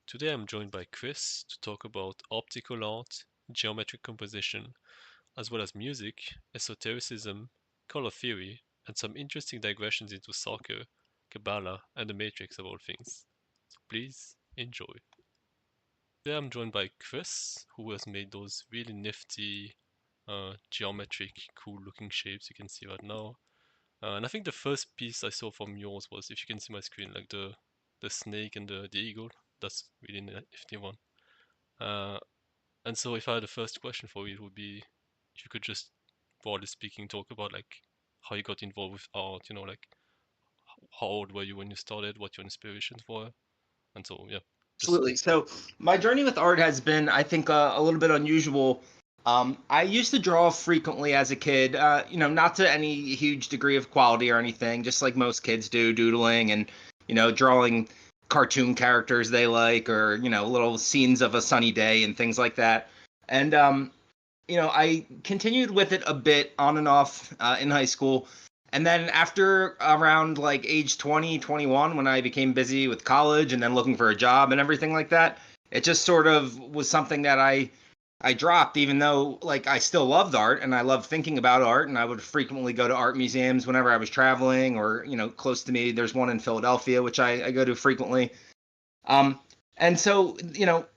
Today I'm joined by Chris to talk about optical art, geometric composition, as well as music, esotericism, color theory, and some interesting digressions into soccer, Kabbalah, and the Matrix of all things. So please enjoy. Today I'm joined by Chris, who has made those really nifty, geometric, cool looking shapes you can see right now. And I think the first piece I saw from yours was, if you can see my screen, like the snake and the eagle. That's really nifty one. Uh, and so if I had a first question for you, it would be if you could just, broadly speaking, talk about like how you got involved with art, like how old were you when you started, what your inspirations were, and so yeah, just Absolutely. So my journey with art has been, I think, a little bit unusual. I used to draw frequently as a kid, not to any huge degree of quality or anything, just like most kids do, doodling and, drawing cartoon characters they like, or, little scenes of a sunny day and things like that. And, I continued with it a bit on and off in high school. And then after around like age 20, 21, when I became busy with college and then looking for a job and everything like that, it just sort of was something that I dropped, even though like I still loved art and I loved thinking about art, and I would frequently go to art museums whenever I was traveling, or close to me there's one in Philadelphia which I go to frequently. Um, and so,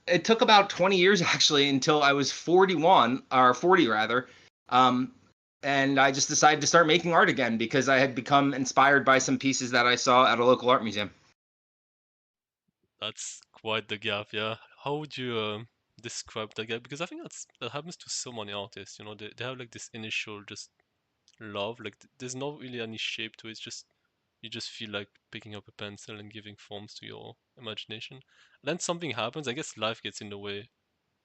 it took about 20 years actually until I was 41 or 40 rather. Um, and I just decided to start making art again because I had become inspired by some pieces that I saw at a local art museum. that's quite the gap, yeah. How would you describe that gap? Because I think that happens to so many artists, they have like this initial just love, like there's not really any shape to it. It's just you just feel like picking up a pencil and giving forms to your imagination. Then something happens. I guess life gets in the way.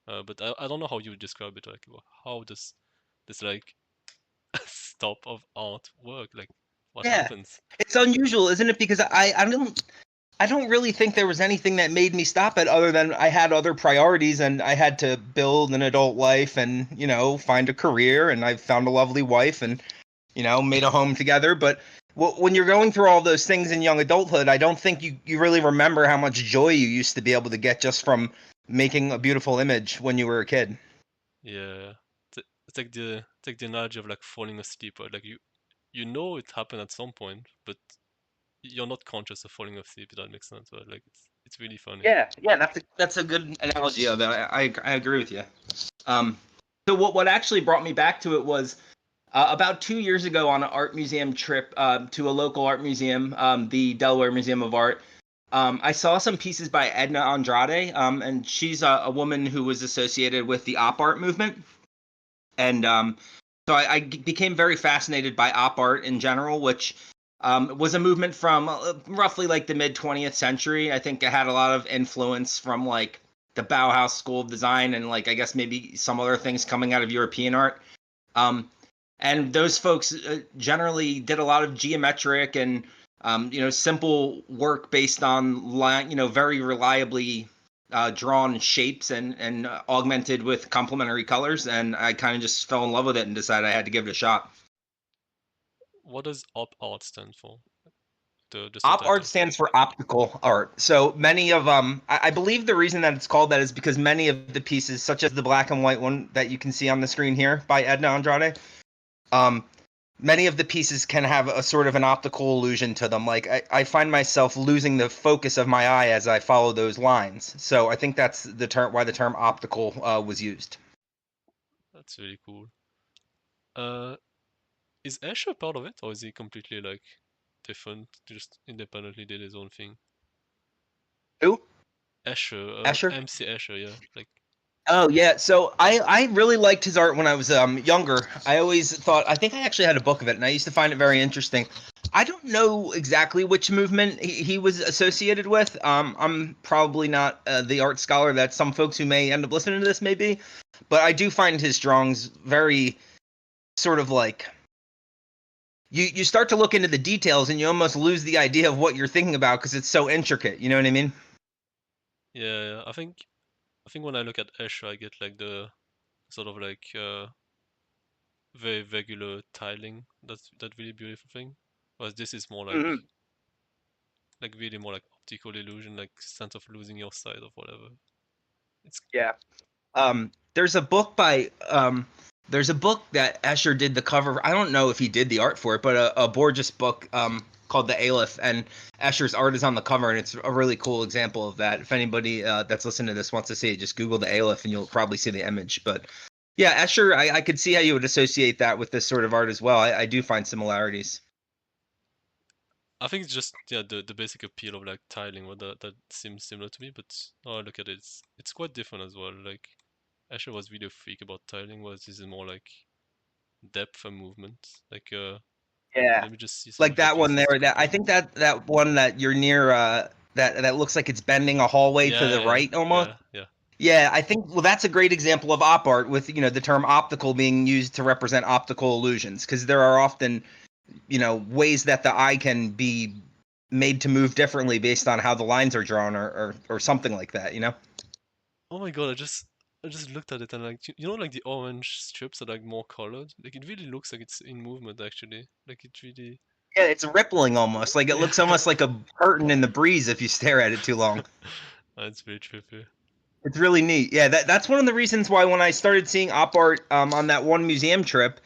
But I don't know how you would describe it. Like, how does this like stop of art work? Like, what Yeah, happens? it's unusual, isn't it? Because I don't really think there was anything that made me stop it other than I had other priorities and I had to build an adult life and, find a career, and I found a lovely wife and, made a home together. But when you're going through all those things in young adulthood, I don't think you really remember how much joy you used to be able to get just from making a beautiful image when you were a kid. Yeah, it's like the analogy of like falling asleep. Right? Like you know it happened at some point, but you're not conscious of falling asleep. If that makes sense. Right? Like it's really funny. Yeah, that's a good analogy of it. I agree with you. Um, so what actually brought me back to it was about 2 years ago on an art museum trip to a local art museum, the Delaware Museum of Art. I saw some pieces by Edna Andrade, and she's a woman who was associated with the op art movement. And so I became very fascinated by op art in general, which was a movement from roughly like the mid 20th century. I think it had a lot of influence from like the Bauhaus School of Design, and like I guess maybe some other things coming out of European art. Um, and those folks generally did a lot of geometric and simple work based on very reliably drawn shapes and augmented with complementary colors. And I kind of just fell in love with it and decided I had to give it a shot. What does op art stand for? The just the Op art title. stands for optical art. So many of I believe the reason that it's called that is because many of the pieces, such as the black and white one that you can see on the screen here by Edna Andrade, um, many of the pieces can have a sort of an optical illusion to them. Like I find myself losing the focus of my eye as I follow those lines. So I think that's the term why the term optical was used. That's really cool. Uh, is Escher part of it, or is he completely like different, just independently did his own thing? Who? Escher, Escher? MC Escher, yeah. Like, Oh yeah, so I really liked his art when I was younger. I always thought, I think I actually had a book of it, and I used to find it very interesting. I don't know exactly which movement he was associated with. I'm probably not the art scholar that some folks who may end up listening to this may be, but I do find his drawings very sort of like you start to look into the details and you almost lose the idea of what you're thinking about because it's so intricate. You know what I mean? yeah. I think when I look at Escher, I get like the sort of like very regular tiling. That's that really beautiful thing. Whereas this is more Hmm. like really more like optical illusion, like sense of losing your sight or whatever. It's Yeah. There's a book by there's a book that Escher did the cover. I don't know if he did the art for it, but a Borges book called The Aleph, and Escher's art is on the cover, and it's a really cool example of that. If anybody that's listening to this wants to see it, just Google The Aleph, and you'll probably see the image. But yeah, Escher, I could see how you would associate that with this sort of art as well. I do find similarities. I think it's just the basic appeal of like tiling, what that seems similar to me, but oh look at it, it's quite different as well. Like Escher was really a freak about tiling, whereas this is more like depth and movement. Like Yeah, let me just see some like of your that one pieces to there. That I compare. think that one that you're near that looks like it's bending a hallway to Yeah, the yeah, yeah, right almost. yeah, yeah. Yeah, I think that's a great example of op art with the term optical being used to represent optical illusions because there are often ways that the eye can be made to move differently based on how the lines are drawn or something like that. Oh my god, I just looked at it and like like the orange strips are like more colored. Like it really looks like it's in movement actually. Like it really Yeah, it's rippling almost like it yeah. looks almost like a curtain in the breeze if you stare at it too long. That's very trippy. It's really neat. Yeah, that's one of the reasons why when I started seeing op art on that one museum trip,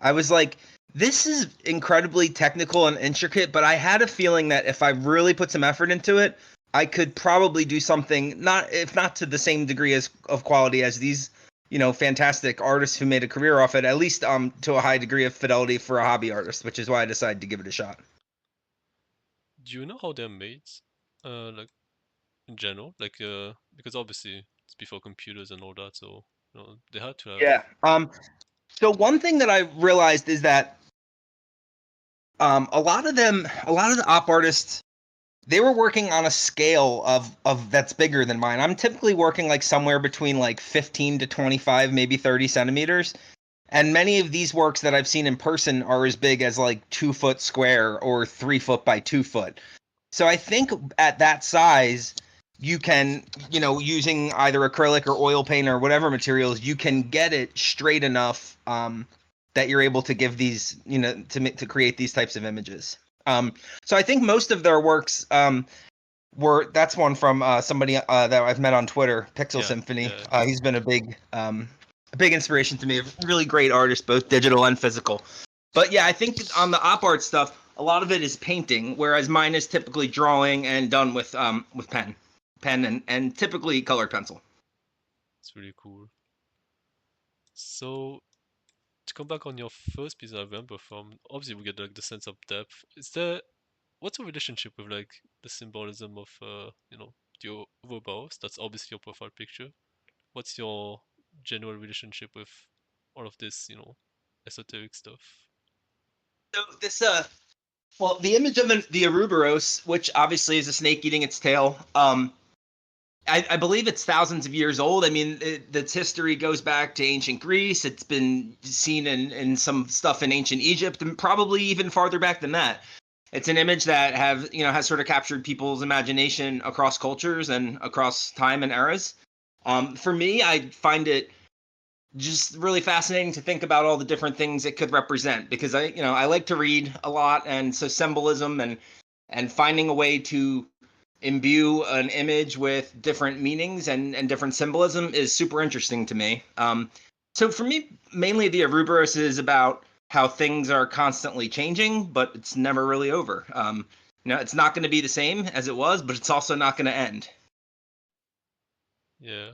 I was like, this is incredibly technical and intricate, but I had a feeling that if I really put some effort into it, I could probably do something if not to the same degree of quality as these, fantastic artists who made a career off it, at least to a high degree of fidelity for a hobby artist, which is why I decided to give it a shot. Do you know how they're made? Like in general? Like because obviously it's before computers and all that, so they had to have Yeah. So one thing that I realized is that a lot of the op artists, they were working on a scale of that's bigger than mine. I'm typically working like somewhere between like 15 to 25, maybe 30 centimeters. And many of these works that I've seen in person are as big as like 2 foot square or 3 foot by 2 foot. So I think at that size, you can, using either acrylic or oil paint or whatever materials, you can get it straight enough that you're able to give these, to create these types of images. So I think most of their works were. That's one from somebody that I've met on Twitter, yeah, PixelSymphony. yeah. He's been a big inspiration to me. A really great artist, both digital and physical. But yeah, I think on the op art stuff, a lot of it is painting, whereas mine is typically drawing and done with pen and typically colored pencil. It's really cool. So to come back on your first piece I remember from, obviously we get like the sense of depth. Is there what's your relationship with like the symbolism of the Ouroboros? That's obviously your profile picture. What's your general relationship with all of this, esoteric stuff? So this well, the image of the Ouroboros, which obviously is a snake eating its tail, I believe it's thousands of years old. I mean, its history goes back to ancient Greece. It's been seen in some stuff in ancient Egypt, and probably even farther back than that. It's an image that has sort of captured people's imagination across cultures and across time and eras. For me, I find it just really fascinating to think about all the different things it could represent because I like to read a lot, and so symbolism and finding a way to imbue an image with different meanings and different symbolism is super interesting to me. So for me, mainly the Ouroboros is about how things are constantly changing, but it's never really over. It's not going to be the same as it was, but it's also not going to end. Yeah.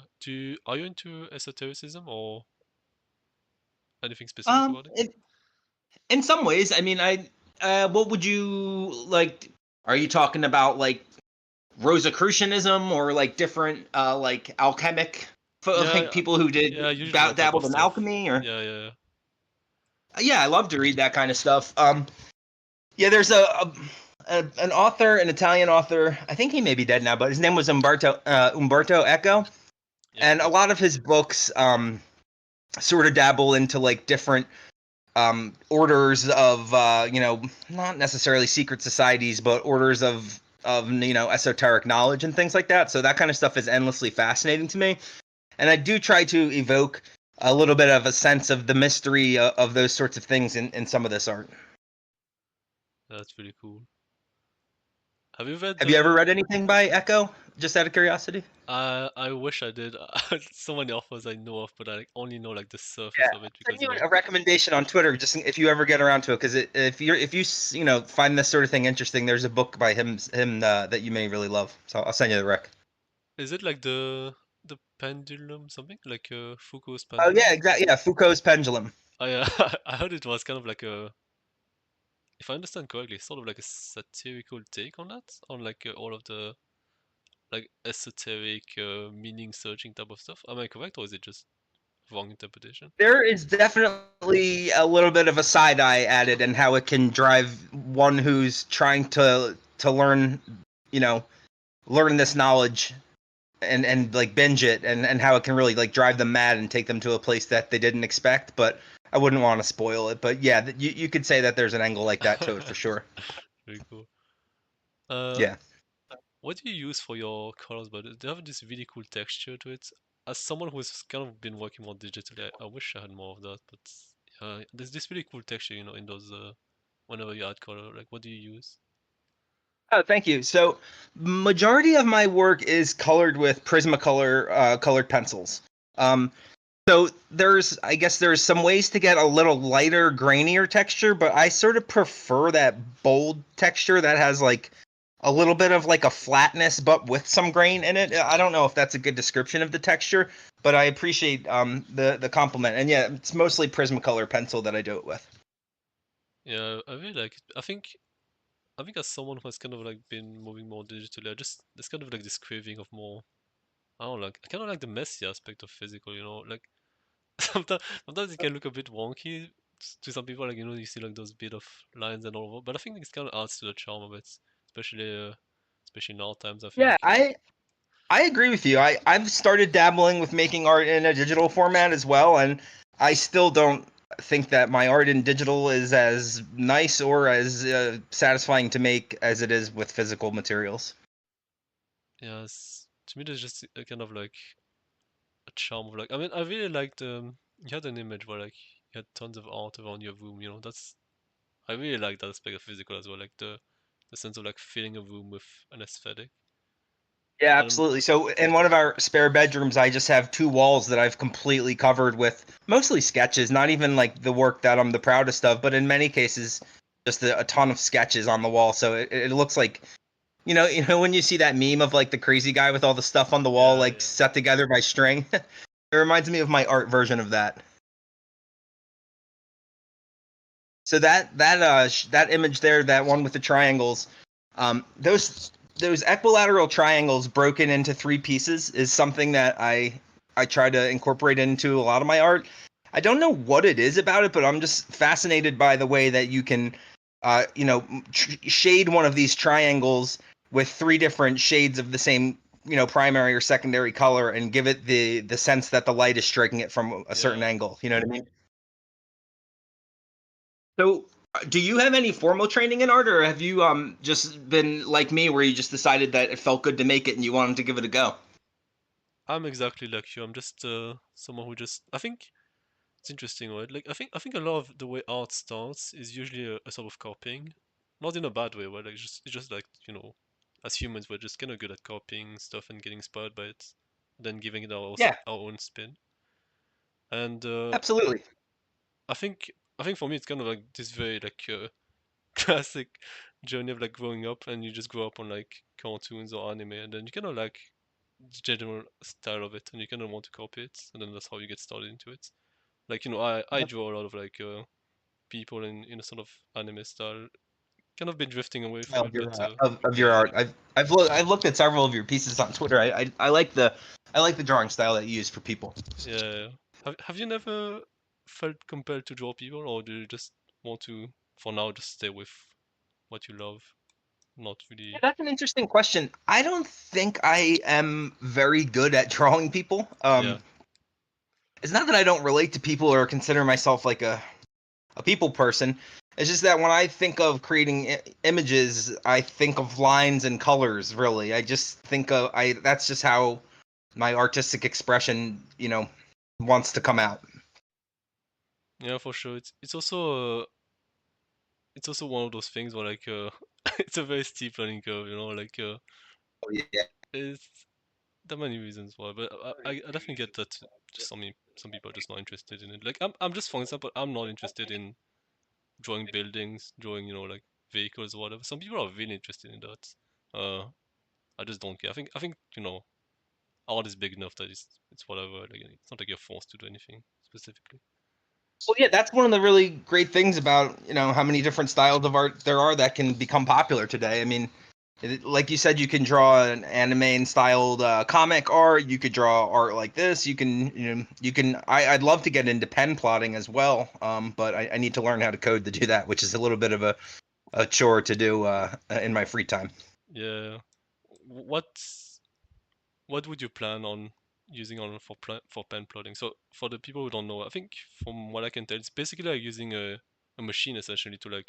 Are you into esotericism or anything specific Um, about it? in, in some ways, I mean, what would you like? Are you talking about like Rosicrucianism or like different like alchemic like Yeah, people who did yeah, usually that type of dabbled in stuff. alchemy or Yeah, yeah, yeah, I love to read that kind of stuff. Yeah, there's an author, an Italian author. I think he may be dead now, but his name was Umberto Eco, yeah, and a lot of his books sort of dabble into like different orders of not necessarily secret societies, but orders of esoteric knowledge and things like that. So that kind of stuff is endlessly fascinating to me, and I do try to evoke a little bit of a sense of the mystery of those sorts of things in some of this art. that's really cool. Have you read Have you ever read anything by Eco? Just out of curiosity. I wish I did. So many authors I know of, but I only know like the surface Yeah, of it I'll send because you a recommendation on Twitter, just if you ever get around to it. Because if you find this sort of thing interesting, there's a book by him that you may really love. So I'll send you the rec. is it like the pendulum something like Foucault's Oh yeah, pendulum? exactly. Yeah, Foucault's pendulum. I I heard it was kind of like a, if I understand correctly, sort of like a satirical take on that, on like all of the like esoteric meaning searching type of stuff. Am I correct, or is it just wrong interpretation? There is definitely a little bit of a side eye added, and how it can drive one who's trying to learn, you know, learn this knowledge and like binge it, and how it can really like drive them mad and take them to a place that they didn't expect. But I wouldn't want to spoil it. But yeah, you could say that there's an angle like that to it for sure. Very cool. Uh, Yeah. what do you use for your colors? But they have this really cool texture to it. As someone who's kind of been working more digitally, I wish I had more of that. But there's this really cool texture, in those whenever you add color. Like, what do you use? Oh, thank you. So, majority of my work is colored with Prismacolor colored pencils. Um, so I guess there's some ways to get a little lighter, grainier texture, but I sort of prefer that bold texture that has like a little bit of like a flatness, but with some grain in it. I don't know if that's a good description of the texture, but I appreciate the compliment. And yeah, it's mostly Prismacolor pencil that I do it with. Yeah, I really like it. I think as someone who has kind of like been moving more digitally, I just there's kind of like this craving of more. I don't know, like I kind of like the messy aspect of physical. Like sometimes it can look a bit wonky to some people. Like you see like those bit of lines and all, but I think it kind of adds to the charm of it, especially in our times. I Yeah, think. I agree with you. I've started dabbling with making art in a digital format as well, and I still don't think that my art in digital is as nice or as satisfying to make as it is with physical materials. Yes, to me there's just a kind of like a charm of like. I mean, I really liked you had an image where like you had tons of art around your room. That's I really like that aspect of physical as well, like the sense of like filling a room with an aesthetic. Yeah, And absolutely. So in one of our spare bedrooms, I just have two walls that I've completely covered with mostly sketches, not even like the work that I'm the proudest of, but in many cases, just a ton of sketches on the wall. So it looks like you know when you see that meme of like the crazy guy with all the stuff on the wall yeah, like yeah, set together by string. It reminds me of my art version of that. So that image there, that one with the triangles, those equilateral triangles broken into three pieces is something that I try to incorporate into a lot of my art. I don't know what it is about it, but I'm just fascinated by the way that you can, shade one of these triangles with three different shades of the same, primary or secondary color, and give it the sense that the light is striking it from a certain yeah. angle. You know what I mean? So, do you have any formal training in art, or have you just been like me, where you just decided that it felt good to make it and you wanted to give it a go? I'm exactly like you. I'm just someone who just. I think it's interesting, right? Like I think a lot of the way art starts is usually a sort of copying, not in a bad way, right? Like it's just like as humans, we're just kind of good at copying stuff and getting inspired by it, then giving it Yeah, our own spin. And absolutely. I think for me it's kind of like this very like classic journey of like growing up, and you just grow up on like cartoons or anime, and then you kind of like the general style of it, and you kind of want to copy it, and then that's how you get started into it. Like I Yep. draw a lot of like people in a sort of anime style. Kind of been drifting away from Style it, of your but of your yeah, art. I've looked at several of your pieces on Twitter. I like the drawing style that you use for people. yeah. Have you never felt compelled to draw people, or do you just want to, for now, just stay with what you love? Not Yeah, really. that's an interesting question. I don't think I am very good at drawing people. Yeah, It's not that I don't relate to people or consider myself like a people person. It's just that when I think of creating images, I think of lines and colors. Really, I just think of I. That's just how my artistic expression, wants to come out. yeah, for sure. It's also one of those things where like it's a very steep learning curve, like Oh, yeah. it's there are many reasons why, but I definitely get that just some people are just not interested in it. Like I'm just, for example, I'm not interested in drawing buildings, drawing, like vehicles or whatever. Some people are really interested in that. I just don't care. I think art is big enough that it's whatever. Like it's not like you're forced to do anything specifically. Well, yeah, that's one of the really great things about, how many different styles of art there are that can become popular today. I mean, like you said, you can draw an anime styled comic art. You could draw art like this. You can, I'd love to get into pen plotting as well, but I need to learn how to code to do that, which is a little bit of a chore to do in my free time. Yeah. What what would you plan on using on for pen plotting? So for the people who don't know, I think from what I can tell, it's basically like using a machine essentially to like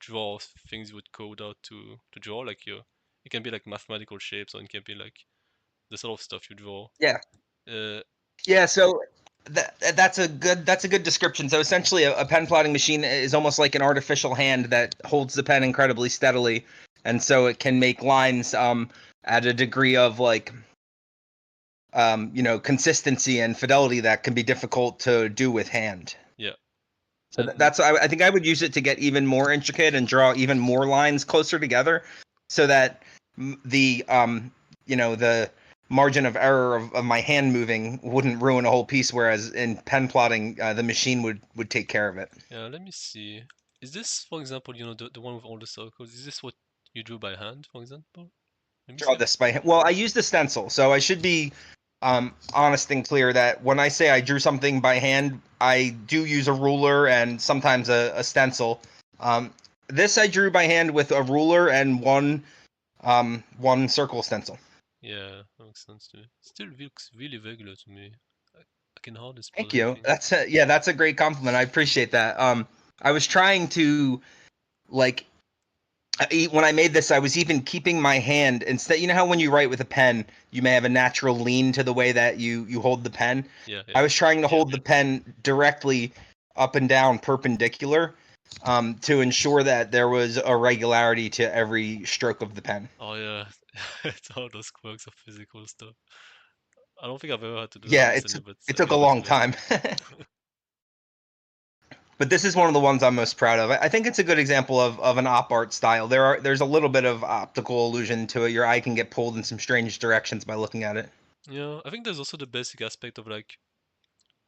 draw things you would code out to draw. Like it can be like mathematical shapes, or it can be like the sort of stuff you draw. Yeah. Uh, Yeah, so that's a good description. So essentially, a pen plotting machine is almost like an artificial hand that holds the pen incredibly steadily, and so it can make lines at a degree of like consistency and fidelity that can be difficult to do with hand. yeah, So and I think I would use it to get even more intricate and draw even more lines closer together, so that the margin of error of my hand moving wouldn't ruin a whole piece. Whereas in pen plotting, the machine would take care of it. yeah. Let me see. Is this, for example, the one with all the circles? Is this what you drew by hand, for example? Let me Draw see. this by hand. Well, I used the stencil, so I should be honest and clear that when I say I drew something by hand, I do use a ruler and sometimes a stencil. This I drew by hand with a ruler and one circle stencil. Yeah, that makes sense to me. Still looks really regular to me. I can hardly spot Thank you. anything. That's a great compliment. I appreciate that. I was trying to like when I made this, I was even keeping my hand instead. You know how when you write with a pen, you may have a natural lean to the way that you hold the pen. Yeah, I yeah. was trying to hold the pen directly up and down perpendicular, to ensure that there was a regularity to every stroke of the pen. Oh yeah, it's all those quirks of physical stuff. I don't think I've ever had to do that Yeah, recently, but it I took think a I'll have to long learn. time. But this is one of the ones I'm most proud of. I think it's a good example of an op art style. There's a little bit of optical illusion to it. Your eye can get pulled in some strange directions by looking at it. Yeah, I think there's also the basic aspect of like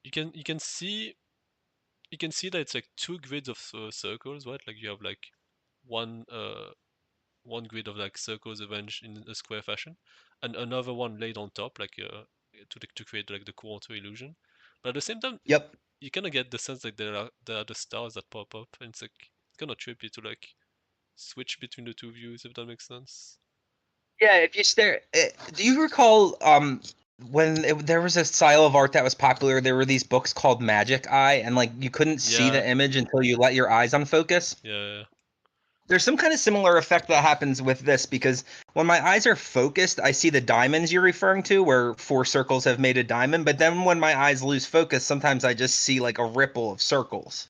you can see that it's like two grids of circles, right? Like you have like one one grid of like circles arranged in a square fashion, and another one laid on top, like to create like the quarter illusion. But at the same time, Yep. you kind of get the sense like there are the stars that pop up, and it's kind of trippy to like switch between the two views, if that makes sense. Yeah, if you stare, do you recall when there was a style of art that was popular? There were these books called Magic Eye, and like you couldn't see Yeah, the image until you let your eyes unfocus. yeah, There's some kind of similar effect that happens with this because when my eyes are focused, I see the diamonds you're referring to, where four circles have made a diamond. But then when my eyes lose focus, sometimes I just see like a ripple of circles.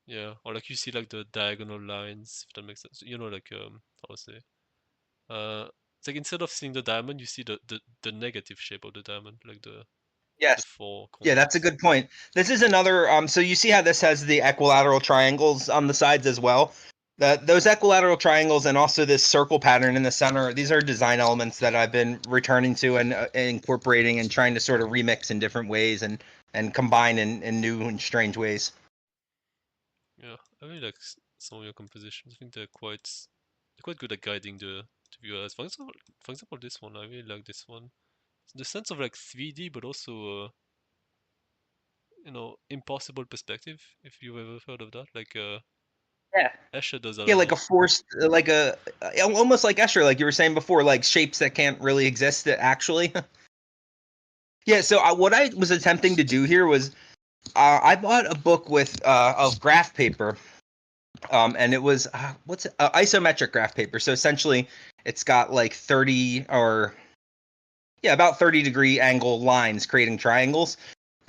yeah. Or like you see like the diagonal lines, if that makes sense. Like how to say. It's like instead of seeing the diamond, you see the negative shape of the diamond, like the Yes. four Yeah, that's a corners. good point. This is another so you see how this has the equilateral triangles on the sides as well. Those equilateral triangles and also this circle pattern in the center, these are design elements that I've been returning to and incorporating and trying to sort of remix in different ways and combine in new and strange ways. Yeah, I really like some of your compositions. I think they're quite good at guiding the viewers. For example, this one, I really like this one. The sense of like 3D, but also impossible perspective. If you've ever heard of that, like Yeah. Escher does that a Yeah, like lot. a forced like a almost like Escher, like you were saying before, like shapes that can't really exist actually. Yeah, so what I was attempting to do here was I bought a book with of graph paper, and it was what's it? Isometric graph paper. So essentially, it's got like 30 or yeah, about 30-degree angle lines creating triangles.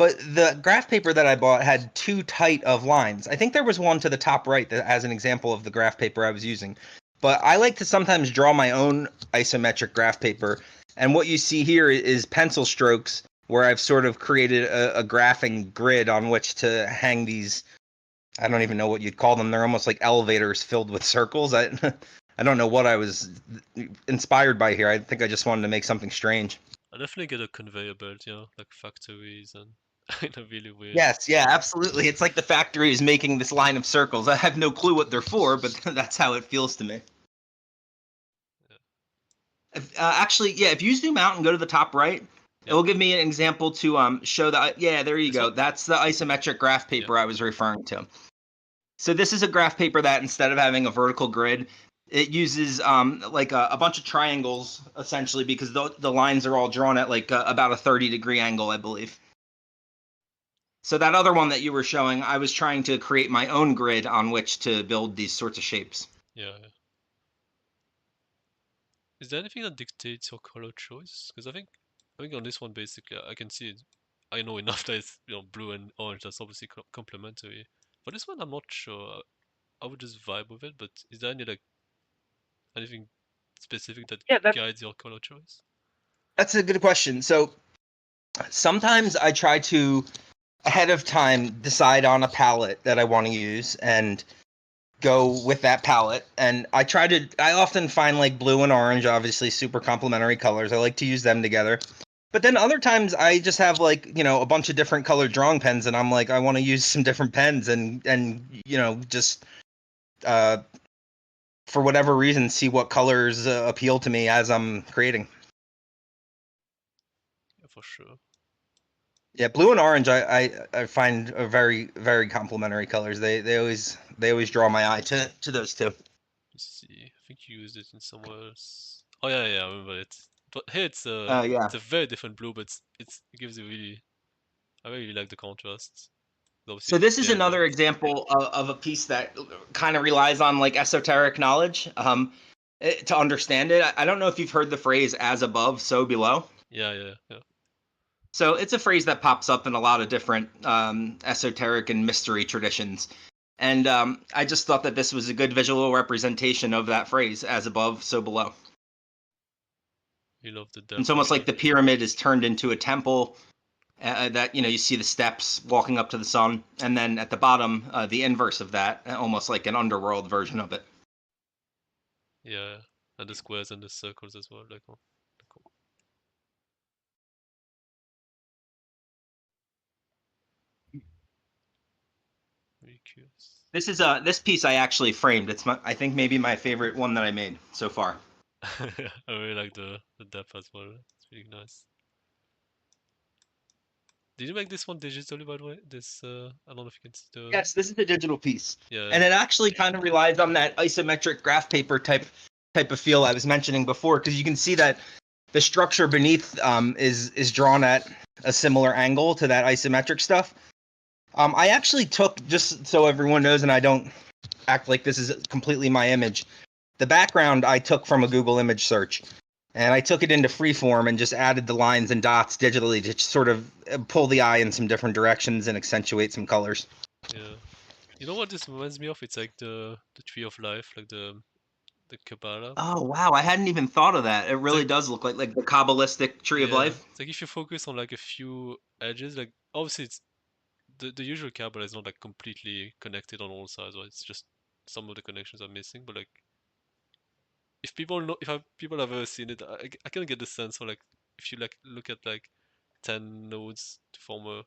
But the graph paper that I bought had too tight of lines. I think there was one to the top right that as an example of the graph paper I was using. But I like to sometimes draw my own isometric graph paper. And what you see here is pencil strokes where I've sort of created a graphing grid on which to hang these. I don't even know what you'd call them. They're almost like elevators filled with circles. I don't know what I was inspired by here. I think I just wanted to make something strange. I definitely get a conveyor belt, like factories and in a really weird. Yes, yeah, absolutely. It's like the factory is making this line of circles. I have no clue what they're for, but that's how it feels to me. Yeah. Actually, yeah, if you zoom out and go to the top right, it will give me an example to show that. Yeah, there you This go. one? That's the isometric graph paper I was referring to. So this is a graph paper that instead of having a vertical grid, it uses like a bunch of triangles essentially because the lines are all drawn at like about a 30-degree angle, I believe. So that other one that you were showing, I was trying to create my own grid on which to build these sorts of shapes. Yeah. Is there anything that dictates your color choice? Because I think on this one basically I can see it. I know enough that it's blue and orange. That's obviously complementary. For this one, I'm not sure. I would just vibe with it. But is there anything specific that Yeah, guides your color choice? that's a good question. So sometimes I try to ahead of time decide on a palette that I want to use and go with that palette. And I often find like blue and orange, obviously super complementary colors. I like to use them together. But then other times I just have like, a bunch of different colored drawing pens and I'm like, I want to use some different pens and just uh, for whatever reason, see what colors appeal to me as I'm creating. Yeah, for sure. Yeah, blue and orange I find are very very complementary colors. They always draw my eye to those two. Let's see. I think you used it in somewhere else. Oh yeah, I remember it. But here Yeah. it's a very different blue, but it gives you really. I really like the contrast. So Obviously, this is the another ambient. example of a piece that kind of relies on like esoteric knowledge to understand it. I don't know if you've heard the phrase "as above, so below." Yeah. So it's a phrase that pops up in a lot of different esoteric and mystery traditions. And I just thought that this was a good visual representation of that phrase, as above, so below. You love the It's depth of almost like the. the pyramid is turned into a temple that, you see the steps walking up to the sun. And then at the bottom, the inverse of that, almost like an underworld version of it. Yeah, and the squares and the circles as well. Like, oh, cool. Really curious. This piece I actually framed. I think maybe my favorite one that I made so far. I really like the depth as well. It's really nice. Did you make this one digitally, by the way? This I don't know if you can see the. Yes, this is a digital piece, Yeah. and it actually kind of relies on that isometric graph paper type of feel I was mentioning before, because you can see that the structure beneath is drawn at a similar angle to that isometric stuff. I actually took, just so everyone knows, and I don't act like this is completely my image. The background I took from a Google image search, and I took it into Freeform and just added the lines and dots digitally to sort of pull the eye in some different directions and accentuate some colors. Yeah. You know what this reminds me of? It's like the tree of life, like the Kabbalah. Oh wow, I hadn't even thought of that. It It's really like does look like the Kabbalistic tree of yeah, life. it's like if you focus on like a few edges, like obviously it's the usual Kabbalah is not like completely connected on all sides, right? It's just some of the connections are missing. But like if people know, people have ever seen it, I can get the sense of like if you like look at like 10 nodes to form a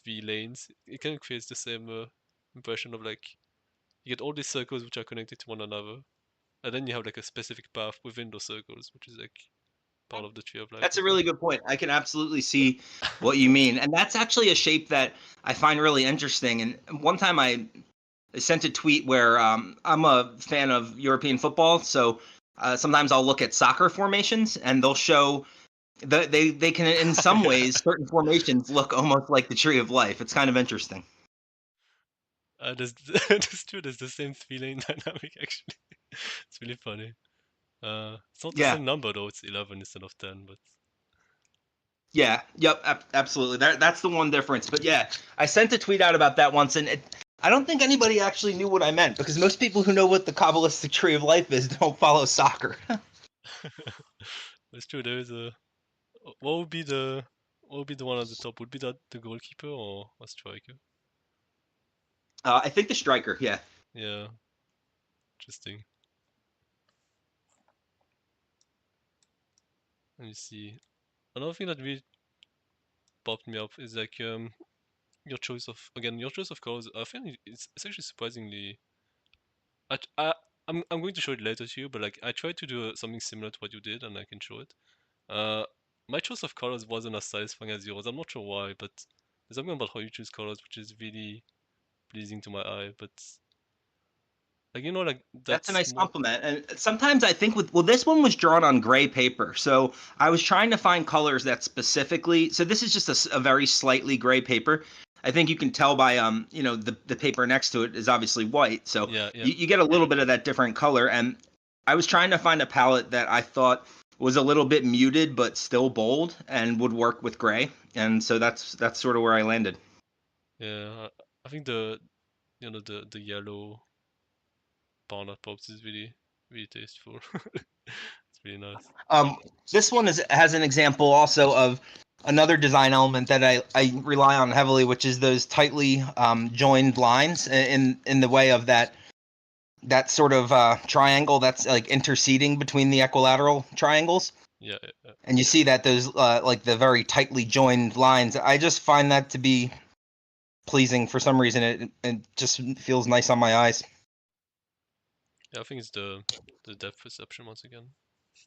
3 lanes, it kind of creates the same impression of like you get all these circles which are connected to one another, and then you have like a specific path within those circles, which is like part of the tree of life That's as a well. really good point. I can absolutely see what you mean. And that's actually a shape that I find really interesting. And one time I sent a tweet where I'm a fan of European football. So sometimes I'll look at soccer formations and they'll show that they can, in some Yeah, ways, certain formations look almost like the tree of life. It's kind of interesting. that's true. There's the same 3 lane dynamic actually. It's really funny. It's not the Yeah. same number though. It's 11 instead of 10, but Yeah, yep, absolutely. That's the one difference. But yeah, I sent a tweet out about that once, and I don't think anybody actually knew what I meant, because most people who know what the Kabbalistic tree of life is don't follow soccer. It's true. There is a. What would be the one at the top? Would be that the goalkeeper or a striker? I think the striker, yeah. Yeah, interesting. Let me see. Another thing that really popped me up is like your choice of colors. I think it's actually surprisingly. I, t- I I'm going to show it later to you, but like I tried to do something similar to what you did, and I can show it. Uh, my choice of colors wasn't as satisfying as yours. I'm not sure why, but there's something about how you choose colors which is really pleasing to my eye. But like like That's a that's nice more. compliment. And sometimes I think this one was drawn on gray paper. So I was trying to find colors that specifically, so this is just a very slightly gray paper. I think you can tell by the paper next to it is obviously white. So Yeah, yeah, you get a little bit of that different color. And I was trying to find a palette that I thought was a little bit muted but still bold and would work with gray. And so that's sort of where I landed. yeah. I think the yellow Barnard pops is really tasteful. It's really nice. Um, this one has an example also of another design element that I rely on heavily, which is those tightly joined lines in the way of that sort of triangle that's like interceding between the equilateral triangles. Yeah, yeah, yeah. And you see that those like the very tightly joined lines. I just find that to be pleasing for some reason. It just feels nice on my eyes. Yeah, I think it's the depth perception once again,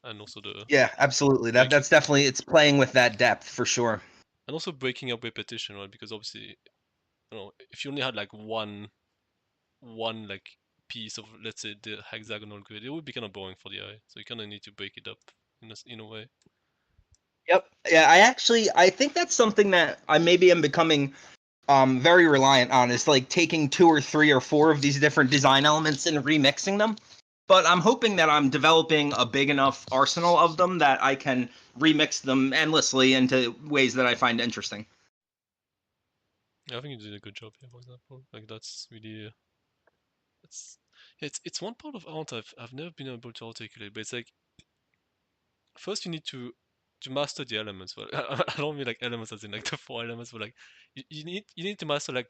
and also the Yeah, absolutely. breaking That's definitely it's playing with that depth for sure. and also breaking up repetition, right? Because obviously, if you only had like one like piece of, let's say, the hexagonal grid, it would be kind of boring for the eye. So you kind of need to break it up in a way. Yep. Yeah, I think that's something that I maybe am becoming very reliant on, is like taking two or three or four of these different design elements and remixing them. But I'm hoping that I'm developing a big enough arsenal of them that I can remix them endlessly into ways that I find interesting. Yeah, I think you did a good job here, for example. Like that's really it's yeah, it's one part of art I've never been able to articulate, but it's like first you need to master the elements. Well, I don't mean like elements as in like the four elements, but like you need to master like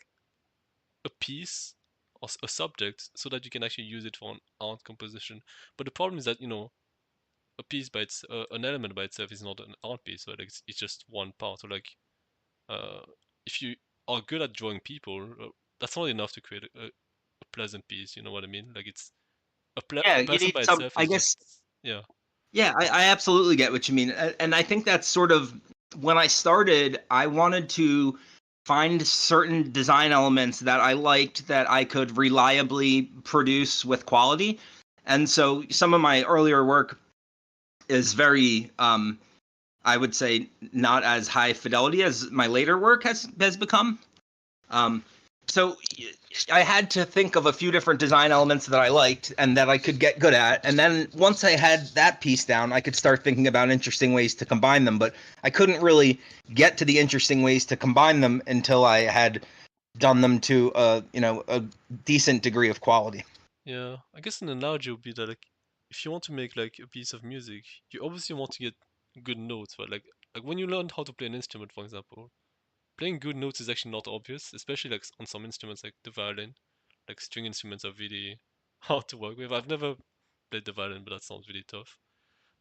a piece or a subject so that you can actually use it for an art composition. But the problem is that a piece by an element by itself is not an art piece. So like it's just one part. So like uh, if you are good at drawing people, that's not enough to create a pleasant piece. You know what I mean? Like it's Yeah, a you person need by some. itself I is guess. just yeah. Yeah, I absolutely get what you mean. And I think that's sort of when I started, I wanted to find certain design elements that I liked that I could reliably produce with quality. And so some of my earlier work is very, I would say, not as high fidelity as my later work has become. Um, so I had to think of a few different design elements that I liked and that I could get good at. And then once I had that piece down, I could start thinking about interesting ways to combine them. But I couldn't really get to the interesting ways to combine them until I had done them to a decent degree of quality. Yeah, I guess an analogy would be that like if you want to make like a piece of music, you obviously want to get good notes, right? Like when you learn how to play an instrument, for example, playing good notes is actually not obvious, especially like on some instruments like the violin. Like string instruments are really hard to work with. I've never played the violin, but that sounds really tough.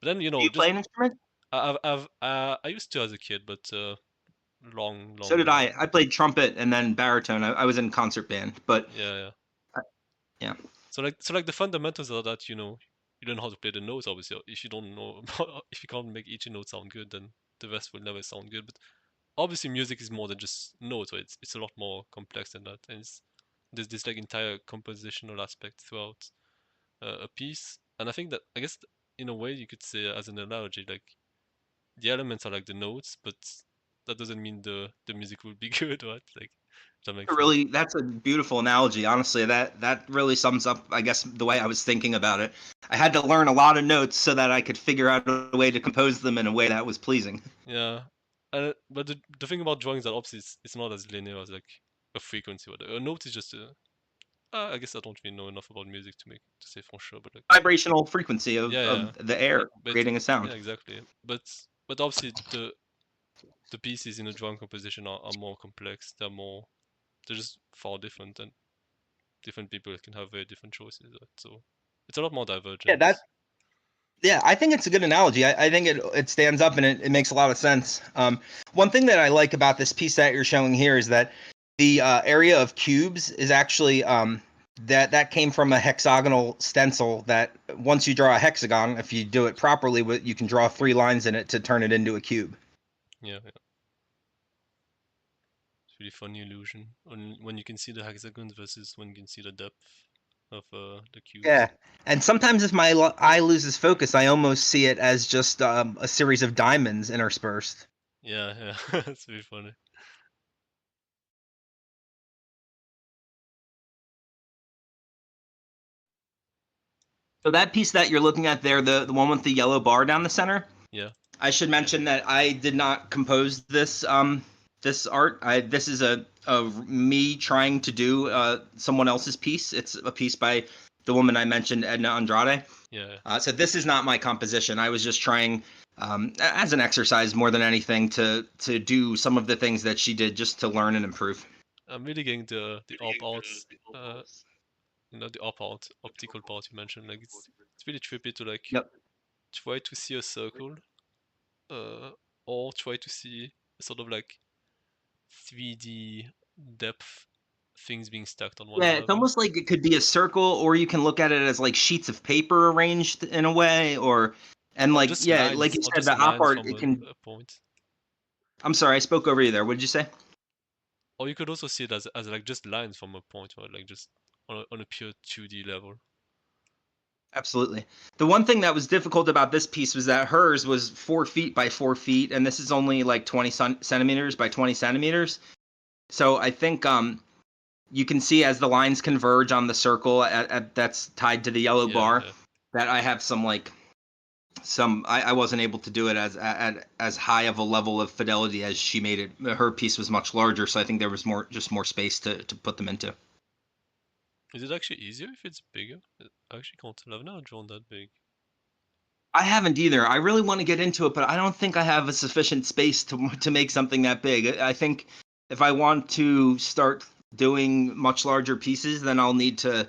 But then Do you just play an instrument? I used to as a kid, but long So long did ago. I. I played trumpet and then baritone. I was in a concert band, but Yeah, yeah. uh, yeah. So like the fundamentals are that you learn how to play the notes. Obviously, if you don't know if you can't make each note sound good, then the rest will never sound good. But obviously, music is more than just notes. So it's a lot more complex than that, and there's this like entire compositional aspect throughout a piece. And I think that I guess in a way you could say as an analogy, like the elements are like the notes, but that doesn't mean the music will be good, right? Like if that makes sense. Really, that's a beautiful analogy. Honestly, that really sums up, I guess, the way I was thinking about it. I had to learn a lot of notes so that I could figure out a way to compose them in a way that was pleasing. Yeah. But the thing about drawing is that obviously it's not as linear as like a frequency. Or a note is just a. I guess I don't really know enough about music to say for sure, but like Vibrational frequency yeah, yeah, of the air but creating a sound. yeah, exactly. But obviously the pieces in a drawing composition are more complex. They're just far different, and different people can have very different choices. Right? So it's a lot more divergent. Yeah, I think it's a good analogy. I think it stands up and it makes a lot of sense. One thing that I like about this piece that you're showing here is that the area of cubes is actually that came from a hexagonal stencil that once you draw a hexagon, if you do it properly, you can draw 3 lines in it to turn it into a cube. Yeah, yeah. It's really funny illusion when you can see the hexagons versus when you can see the depth of the cubes. Yeah, and sometimes if my eye loses focus, I almost see it as just a series of diamonds interspersed. Yeah, yeah, it's really funny. So that piece that you're looking at there, the one with the yellow bar down the center, Yeah. I should mention that I did not compose this art. This is a me trying to do someone else's piece. It's a piece by the woman I mentioned, Edna Andrade. Yeah. So this is not my composition. I was just trying as an exercise more than anything to do some of the things that she did just to learn and improve. I'm really getting the op arts, the op art optical part you mentioned. Like it's really trippy to like Yep. try to see a circle, uh, or try to see sort of like 3D depth things being stacked on one Yeah, it's another. almost like it could be a circle, or you can look at it as like sheets of paper arranged in a way, and Or like just yeah, like lines, you or said, just the op lines art from it can. a point. I'm sorry, I spoke over you there. What did you say? Or you could also see it as like just lines from a point, or like just on a pure 2D level. Absolutely. The one thing that was difficult about this piece was that hers was 4 feet by 4 feet, and this is only like 20 centimeters by 20 centimeters. So I think you can see as the lines converge on the circle that's tied to the yellow Yeah, bar yeah. that I have I wasn't able to do it at as high of a level of fidelity as she made it. Her piece was much larger, so I think there was more space to put them into. Is it actually easier if it's bigger? I actually can't tell. I've never drawn that big. I haven't either. I really want to get into it, but I don't think I have a sufficient space to make something that big. I think if I want to start doing much larger pieces, then I'll need to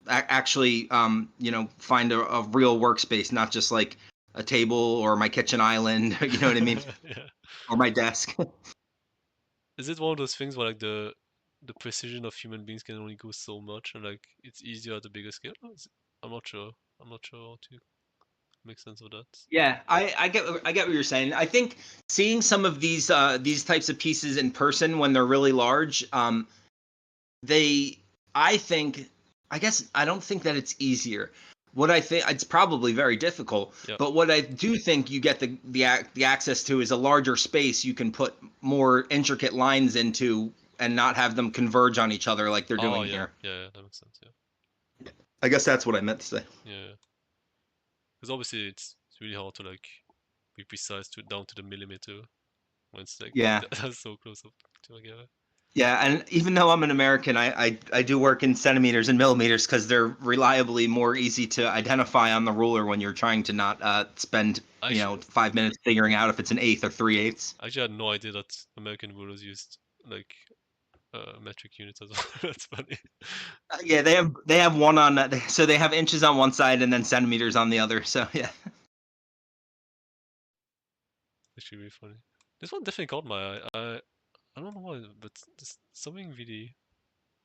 actually, find a real workspace, not just like a table or my kitchen island. You know what I mean? Yeah. Or my desk. Is it one of those things where like the precision of human beings can only go so much, and like it's easier at a bigger scale? I'm not sure. I'm not sure how to make sense of that. Yeah, I get what you're saying. I think seeing some of these types of pieces in person when they're really large, they I think I guess I don't think that it's easier. What I think it's probably very difficult, Yeah. but what I do think you get the access to is a larger space you can put more intricate lines into and not have them converge on each other like they're Oh doing yeah, here. yeah, yeah. That makes sense. Yeah, I guess that's what I meant to say. yeah. Because obviously it's really hard to like be precise to down to the millimeter when it's like Yeah. that's so close up together. Yeah, and even though I'm an American, I do work in centimeters and millimeters because they're reliably more easy to identify on the ruler when you're trying to not spend Actually, 5 minutes figuring out if it's an eighth or 3/8. actually, I had no idea that American rulers used like metric units as well. That's funny. Yeah, they have one on so they have inches on one side and then centimeters on the other. So yeah. Actually, really funny. This one definitely caught my eye. I don't know why, but there's something really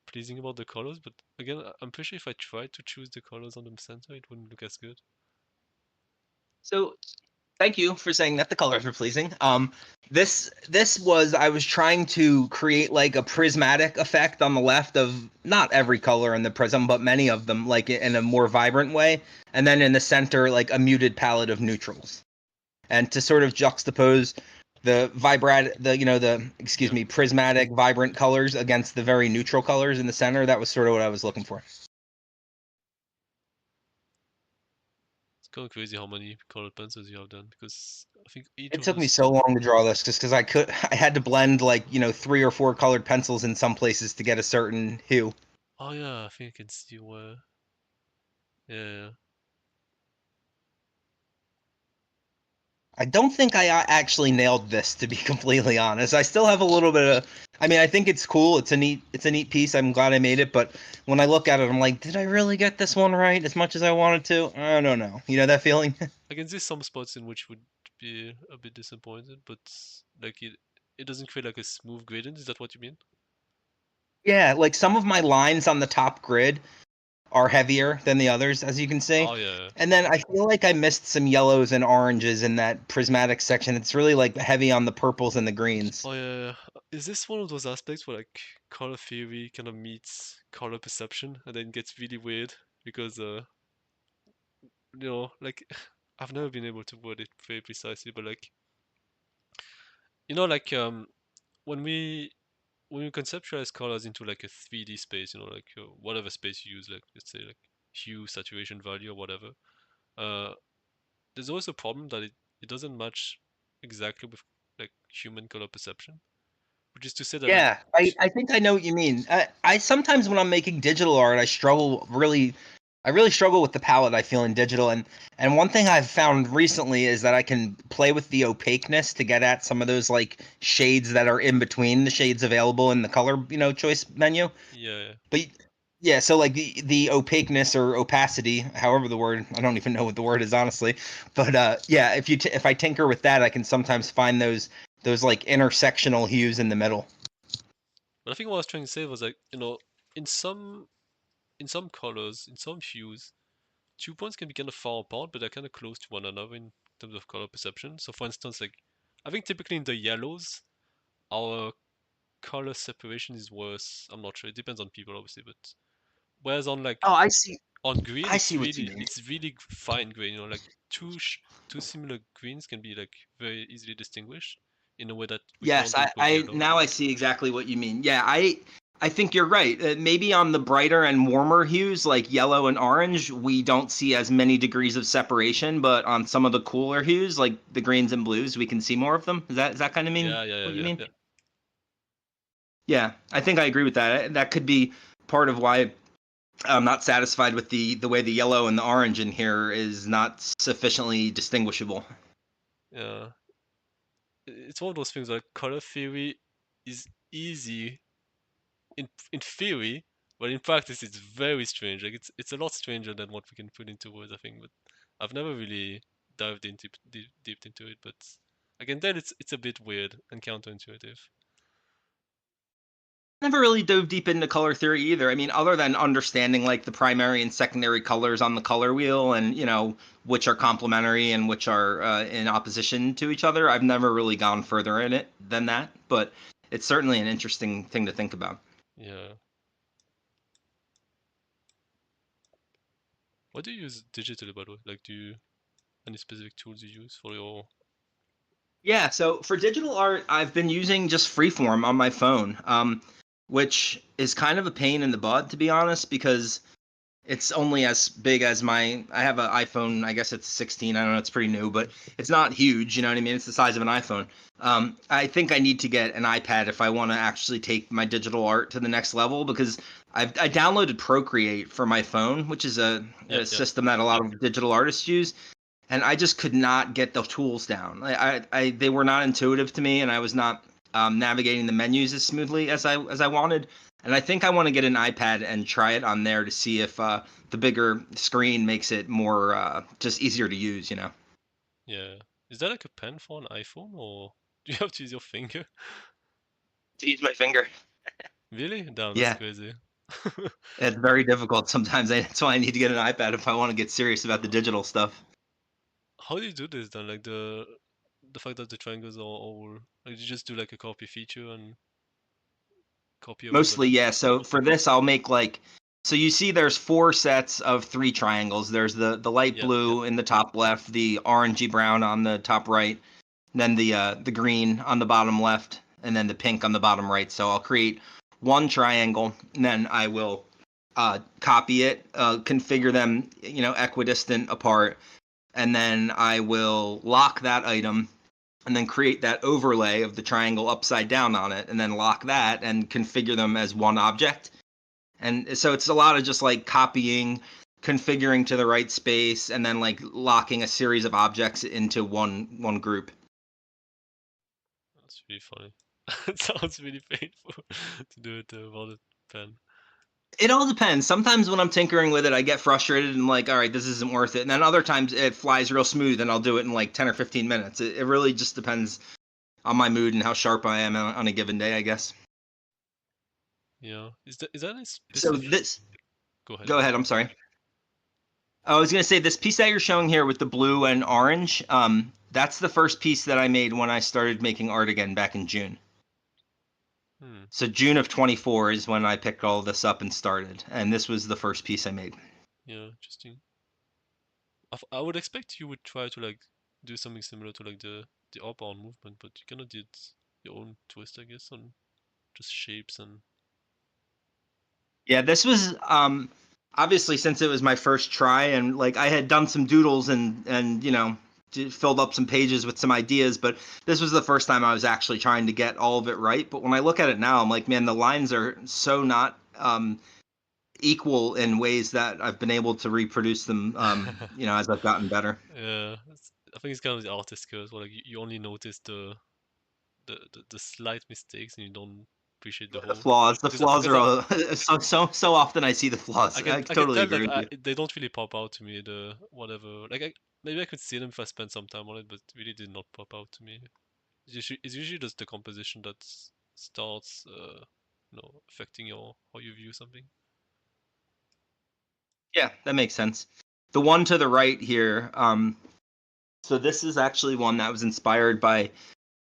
pleasing about the colors. But again, I'm pretty sure if I tried to choose the colors on the center, it wouldn't look as good. So thank you for saying that the colors were pleasing. This was I was trying to create like a prismatic effect on the left of not every color in the prism, but many of them, like in a more vibrant way, and then in the center, like a muted palette of neutrals, and to sort of juxtapose Yeah, prismatic vibrant colors against the very neutral colors in the center. That was sort of what I was looking for. it's kind of crazy how many colored pencils you have done, because I think each It of took me those. so long to draw this just because I had to blend like 3 or 4 colored pencils in some places to get a certain hue. Oh yeah, I think I can see where. Yeah. I don't think I actually nailed this, to be completely honest. I still have a little bit of. I mean, I think it's cool. It's a neat piece. I'm glad I made it. But when I look at it, I'm like, did I really get this one right as much as I wanted to? I don't know. You know that feeling? I can see some spots in which would be a bit disappointed, but like it doesn't create like a smooth gradient. Is that what you mean? Yeah, like some of my lines on the top grid are heavier than the others, as you can see. Oh yeah. And then I feel like I missed some yellows and oranges in that prismatic section. It's really like heavy on the purples and the greens. Oh yeah. Is this one of those aspects where like color theory kind of meets color perception and then gets really weird because like I've never been able to word it very precisely, but like like when we when you conceptualize colors into like a 3D space, like whatever space you use, like let's say like hue, saturation, value, or whatever, uh, there's always a problem that it doesn't match exactly with like human color perception, which is to say that like Yeah, I think I know what you mean. I sometimes when I'm making digital art, I really struggle with the palette I feel in digital, and one thing I've found recently is that I can play with the opaqueness to get at some of those like shades that are in between the shades available in the color choice menu. yeah, But yeah, so like the opaqueness or opacity, however the word, I don't even know what the word is honestly. But yeah, if I tinker with that, I can sometimes find those like intersectional hues in the middle. but I think what I was trying to say was like in some in some colors, in some hues, 2 points can be kind of far apart, but they're kind of close to one another in terms of color perception. So, for instance, like I think typically in the yellows, our color separation is worse. I'm not sure. It depends on people, obviously, but whereas on like Oh, I see. on green, I see what you mean. it's really fine green. Like two similar greens can be like very easily distinguished in a way that we Yes, can't do I, it with I yellow. now I see exactly what you mean. Yeah, I think you're right. Maybe on the brighter and warmer hues like yellow and orange, we don't see as many degrees of separation, but on some of the cooler hues like the greens and blues, we can see more of them. Is that kind of mean Yeah, yeah, yeah, what you yeah, mean? yeah. Yeah, I think I agree with that. That could be part of why I'm not satisfied with the way the yellow and the orange in here is not sufficiently distinguishable. Yeah. It's one of those things like color theory is easy in theory, but in practice it's very strange. Like it's a lot stranger than what we can put into words, I think. But I've never really dived into deep into it. But I can tell it's a bit weird and counterintuitive. Never really dove deep into color theory either. I mean, other than understanding like the primary and secondary colors on the color wheel and, which are complementary and which are in opposition to each other, I've never really gone further in it than that. But it's certainly an interesting thing to think about. Yeah. What do you use digitally, by the way? Like, do you any specific tools you use for your? Yeah, so for digital art, I've been using just Freeform on my phone, which is kind of a pain in the butt, to be honest, because it's only as big as I have an iPhone. I guess it's 16. I don't know. It's pretty new, but it's not huge. You know what I mean? It's the size of an iPhone. I think I need to get an iPad if I want to actually take my digital art to the next level because I downloaded Procreate for my phone, which is Yeah, a yeah, system that a lot of digital artists use, and I just could not get the tools down. They were not intuitive to me, and I was not navigating the menus as smoothly as I wanted. And I think I want to get an iPad and try it on there to see if the bigger screen makes it more just easier to use. yeah. Is that like a pen for an iPhone, or do you have to use your finger? To use my finger. Really? Damn, that's Yeah, crazy. it's very difficult sometimes. That's why I need to get an iPad if I want to get serious about the digital stuff. How do you do this then? Like the fact that the triangles are all like you just do like a copy feature and copy over Mostly, them. yeah. So for this, I'll make like so you see there's 4 sets of 3 triangles. There's the light Yep, yep. blue in the top left, the orangey brown on the top right, then the green on the bottom left, and then the pink on the bottom right. So I'll create one triangle, and then I will copy it, configure them, equidistant apart, and then I will lock that item, and then create that overlay of the triangle upside down on it, and then lock that and configure them as one object. And so it's a lot of just like copying, configuring to the right space, and then like locking a series of objects into one group. That's really funny. It sounds really painful to do it without a pen. It all depends. Sometimes when I'm tinkering with it, I get frustrated and like, all right, this isn't worth it. And then other times it flies real smooth and I'll do it in like 10 or 15 minutes. It really just depends on my mood and how sharp I am on a given day, I guess. Yeah. Is that a So specific? this, Go ahead. go ahead, I'm sorry. I was going to say this piece that you're showing here with the blue and orange, that's the first piece that I made when I started making art again back in June. Hmm. So June of 24 is when I picked all this up and started. And this was the first piece I made. Yeah, interesting. I would expect you would try to like do something similar to like the Op Art movement, but you kind of did your own twist, I guess, on just shapes and. Yeah, this was obviously since it was my first try, and like I had done some doodles and filled up some pages with some ideas, but this was the first time I was actually trying to get all of it right. But when I look at it now, I'm like, man, the lines are so not equal in ways that I've been able to reproduce them as I've gotten better. Yeah, I think it's kind of the artist curse, where like you only notice the slight mistakes and you don't appreciate the whole. The Because flaws because are so often I see the flaws. I I can totally tell agree that with you. they don't really pop out to me. The whatever, like maybe I could see them if I spent some time on it, but really did not pop out to me. It's usually just the composition that starts, affecting your how you view something. Yeah, that makes sense. The one to the right here, so this is actually one that was inspired by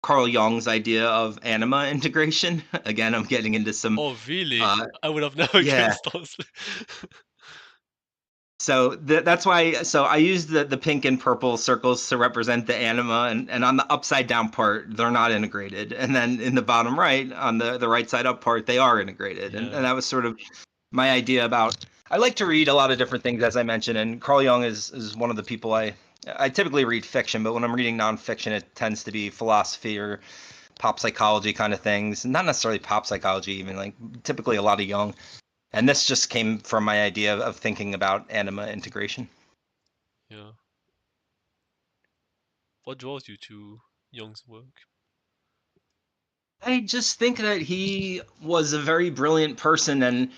Carl Jung's idea of anima integration. Again, I'm getting into some Oh, really? uh I would have never yeah. guessed, honestly. So that's why I used the pink and purple circles to represent the anima, and on the upside down part they're not integrated. And then in the bottom right, on the right side up part, they are integrated. And Yeah. that was sort of my idea about I like to read a lot of different things, as I mentioned, and Carl Jung is one of the people I typically read fiction, but when I'm reading nonfiction, it tends to be philosophy or pop psychology kind of things. Not necessarily pop psychology, even like typically a lot of Jung. And this just came from my idea of thinking about anima integration. Yeah. What draws you to Jung's work? I just think that he was a very brilliant person, and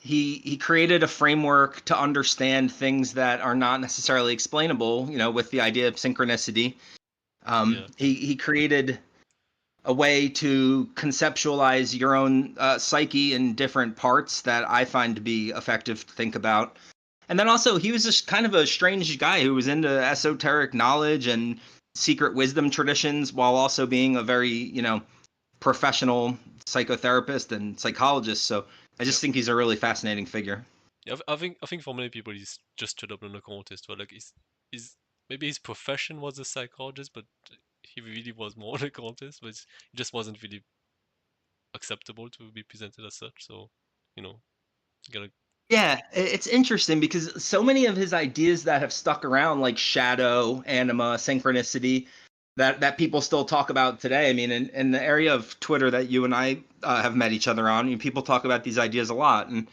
he created a framework to understand things that are not necessarily explainable, with the idea of synchronicity. Yeah. He created a way to conceptualize your own psyche in different parts that I find to be effective to think about. And then also, he was just kind of a strange guy who was into esoteric knowledge and secret wisdom traditions while also being a very, professional psychotherapist and psychologist. So I Yeah. just think he's a really fascinating figure. Yeah, I think for many people he's just straight up an occultist, but like he's maybe his profession was a psychologist, but he really was more an occultist, but he just wasn't really acceptable to be presented as such. So, you gotta. Yeah, it's interesting because so many of his ideas that have stuck around, like shadow, anima, synchronicity, that people still talk about today. I mean, in the area of Twitter that you and I have met each other on, people talk about these ideas a lot. And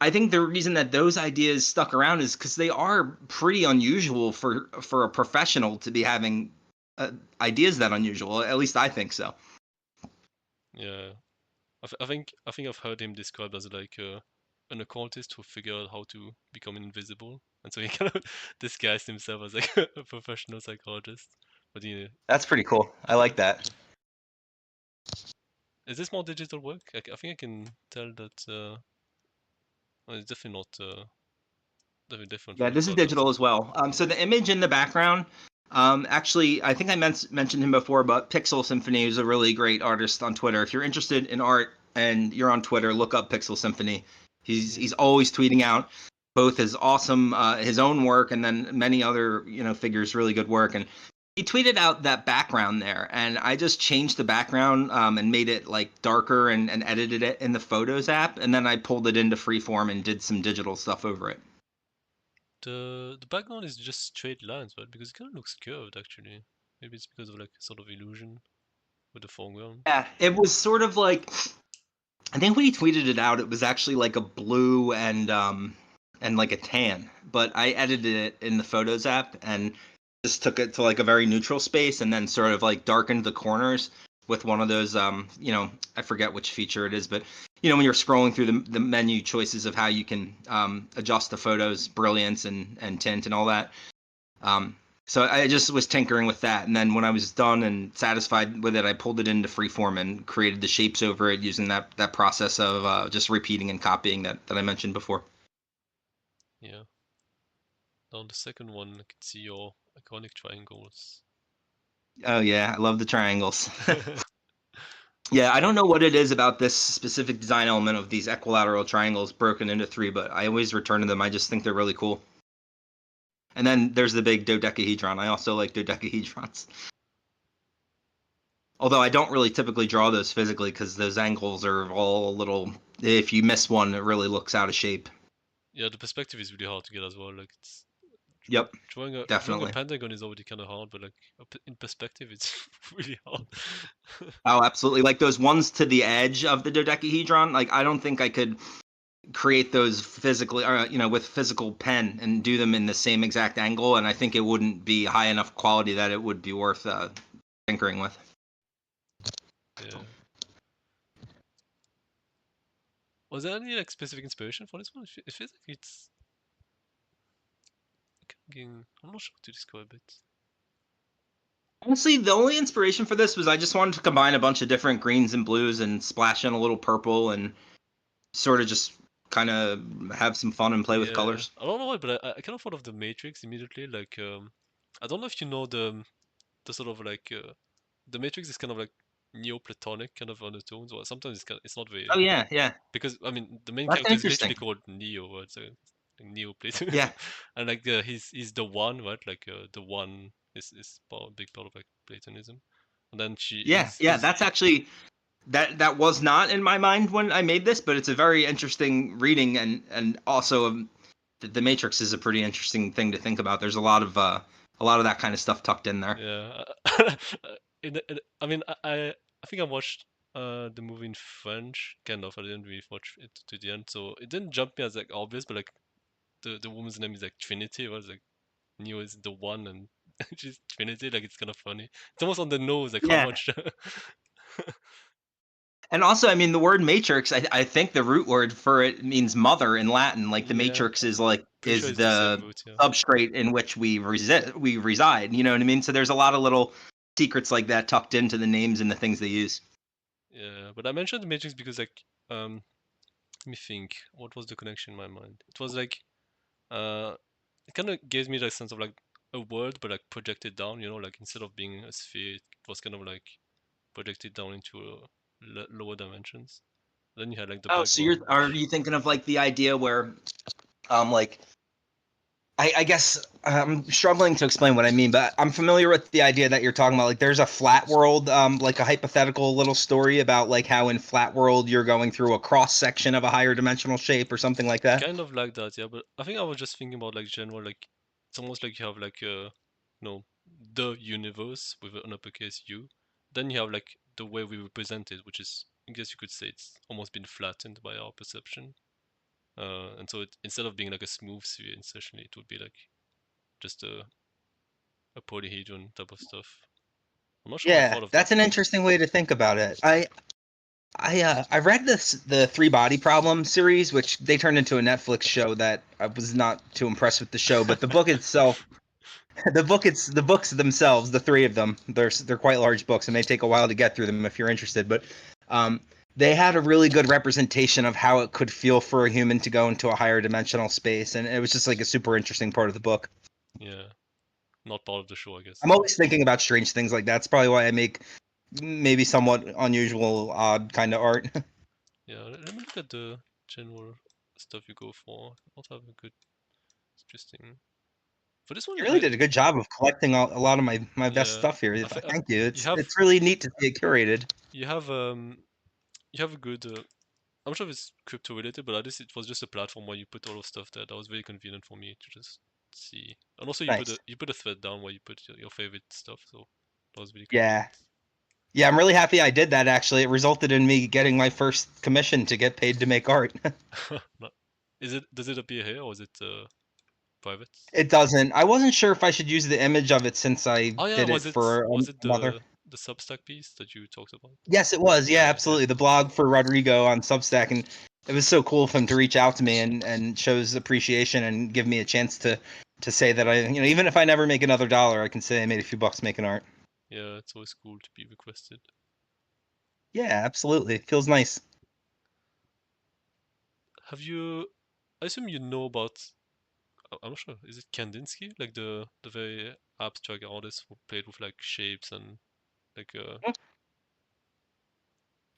I think the reason that those ideas stuck around is because they are pretty unusual for a professional to be having ideas that unusual. At least I think so. Yeah, I think I've heard him described as like an occultist who figured out how to become invisible, and so he kind of disguised himself as like a professional psychologist. But That's pretty cool. I yeah. like that. Is this more digital work? I think I can tell that. Well, it's definitely not. Definitely different Yeah, from the this is photos. digital as well. So the image in the background, actually, I think I mentioned him before, but PixelSymphony is a really great artist on Twitter. If you're interested in art and you're on Twitter, look up PixelSymphony. Yeah. He's always tweeting out both his awesome his own work and then many other figures really good work. And he tweeted out that background there, and I just changed the background and made it like darker and edited it in the Photos app, and then I pulled it into Freeform and did some digital stuff over it. The background is just straight lines, right? Because it kind of looks curved actually. Maybe it's because of like sort of illusion with the foreground. Yeah, it was sort of like, I think when he tweeted it out, it was actually like a blue and like a tan. But I edited it in the Photos app and just took it to like a very neutral space and then sort of like darkened the corners with one of those I forget which feature it is, but when you're scrolling through the menu choices of how you can adjust the photos brilliance and tint and all that. So I just was tinkering with that, and then when I was done and satisfied with it, I pulled it into Freeform and created the shapes over it using that process of just repeating and copying that I mentioned before. Yeah. On the second one, I can see your iconic triangles. Oh yeah, I love the triangles. Yeah, I don't know what it is about this specific design element of these equilateral triangles broken into three, but I always return to them. I just think they're really cool. And then there's the big dodecahedron. I also like dodecahedrons. Although I don't really typically draw those physically because those angles are all a little. If you miss one, it really looks out of shape. Yeah, the perspective is really hard to get as well. Like it's Yep, drawing a definitely. pentagon is already kind of hard, but like in perspective, it's really hard. Oh, absolutely. Like those ones to the edge of the dodecahedron. Like I don't think I could create those physically, or with physical pen and do them in the same exact angle. And I think it wouldn't be high enough quality that it would be worth tinkering with. Yeah. Was there any like specific inspiration for this one? It feels like it's. I'm not sure how to describe it. Honestly, the only inspiration for this was I just wanted to combine a bunch of different greens and blues and splash in a little purple and sort of just kind of have some fun and play with Yeah, colors. I don't know why, but I kind of thought of the Matrix immediately. Like, I don't know if you know the sort of like the Matrix is kind of like neo-platonic kind of undertones, or sometimes it's not very Oh yeah, yeah. because I mean the main That's character is literally interesting. called Neo, right? So like Neo-Platon, Yeah, and like he's the one, right? Like the one is a big part of like Platonism, and then she yeah, yeah. he's That's actually that was not in my mind when I made this, but it's a very interesting reading and also the Matrix is a pretty interesting thing to think about. There's a lot of that kind of stuff tucked in there. yeah. I mean, I think I watched the movie in French, kind of. I didn't really watch it to the end, so it didn't jump me as like obvious. But like the woman's name is like Trinity. It was like Neo is the one, and she's Trinity. Like it's kind of funny. It's almost on the nose, like how Yeah, much. and also, I mean, the word matrix. I think the root word for it means mother in Latin. Like the Yeah, matrix is like pretty sure is it's the same the root. Yeah. substrate in which we reside. You know what I mean? So there's a lot of little secrets like that tucked into the names and the things they use. Yeah, but I mentioned the Matrix because like let me think. What was the connection in my mind? It was like uh it kind of gives me the sense of like a word but like projected down, like instead of being a sphere it was kind of like projected down into lower dimensions. Then you had like the Oh, so background. are you thinking of like the idea where like I guess I'm struggling to explain what I mean, but I'm familiar with the idea that you're talking about. Like, there's a flat world, like a hypothetical little story about like how in flat world you're going through a cross section of a higher dimensional shape or something like that. Kind of like that, yeah, but I think I was just thinking about like general, like it's almost like you have like the universe with an uppercase U. Then you have like the way we represent it, which is, I guess you could say, it's almost been flattened by our perception. And so instead of being like a smooth sphere, essentially it would be like just a polyhedron type of stuff. I'm not sure why I Yeah, thought of that that's an though. interesting way to think about it. I read the Three Body Problem series, which they turned into a Netflix show that I was not too impressed with the show, but the book itself, the books themselves, the three of them, they're quite large books and they take a while to get through them if you're interested. But um, they had a really good representation of how it could feel for a human to go into a higher dimensional space, and it was just like a super interesting part of the book. Yeah, not part of the show, I guess. I'm always thinking about strange things like that. That's probably why I make maybe somewhat unusual, odd kind of art. Yeah, let me look at the general stuff you go for. I don't have a good, interesting. For this one, You really did a good job of collecting a lot of my best yeah, stuff here. I think Thank you. you It's really neat to see it curated. you have um you have a good. I'm not sure if it's crypto related, but at least it was just a platform where you put all of stuff there. That was very convenient for me to just see. And also Nice. you put a thread down where you put your favorite stuff, so that was really Yeah. convenient. Yeah, I'm really happy I did that, actually. It resulted in me getting my first commission to get paid to make art. No- does it appear here or is it private? It doesn't. I wasn't sure if I should use the image of it since I Oh yeah, did it for was it another. the Substack piece that you talked about? Yes, it was. Yeah, Yeah, absolutely. The blog for Rodrigo on Substack, and it was so cool of him to reach out to me and shows appreciation and give me a chance to say that even if I never make another dollar, I can say I made a few bucks making art. Yeah, it's always cool to be requested. Yeah, absolutely. It feels nice. Have you? I assume you know about. I'm not sure. Is it Kandinsky, like the very abstract artist who played with like shapes and like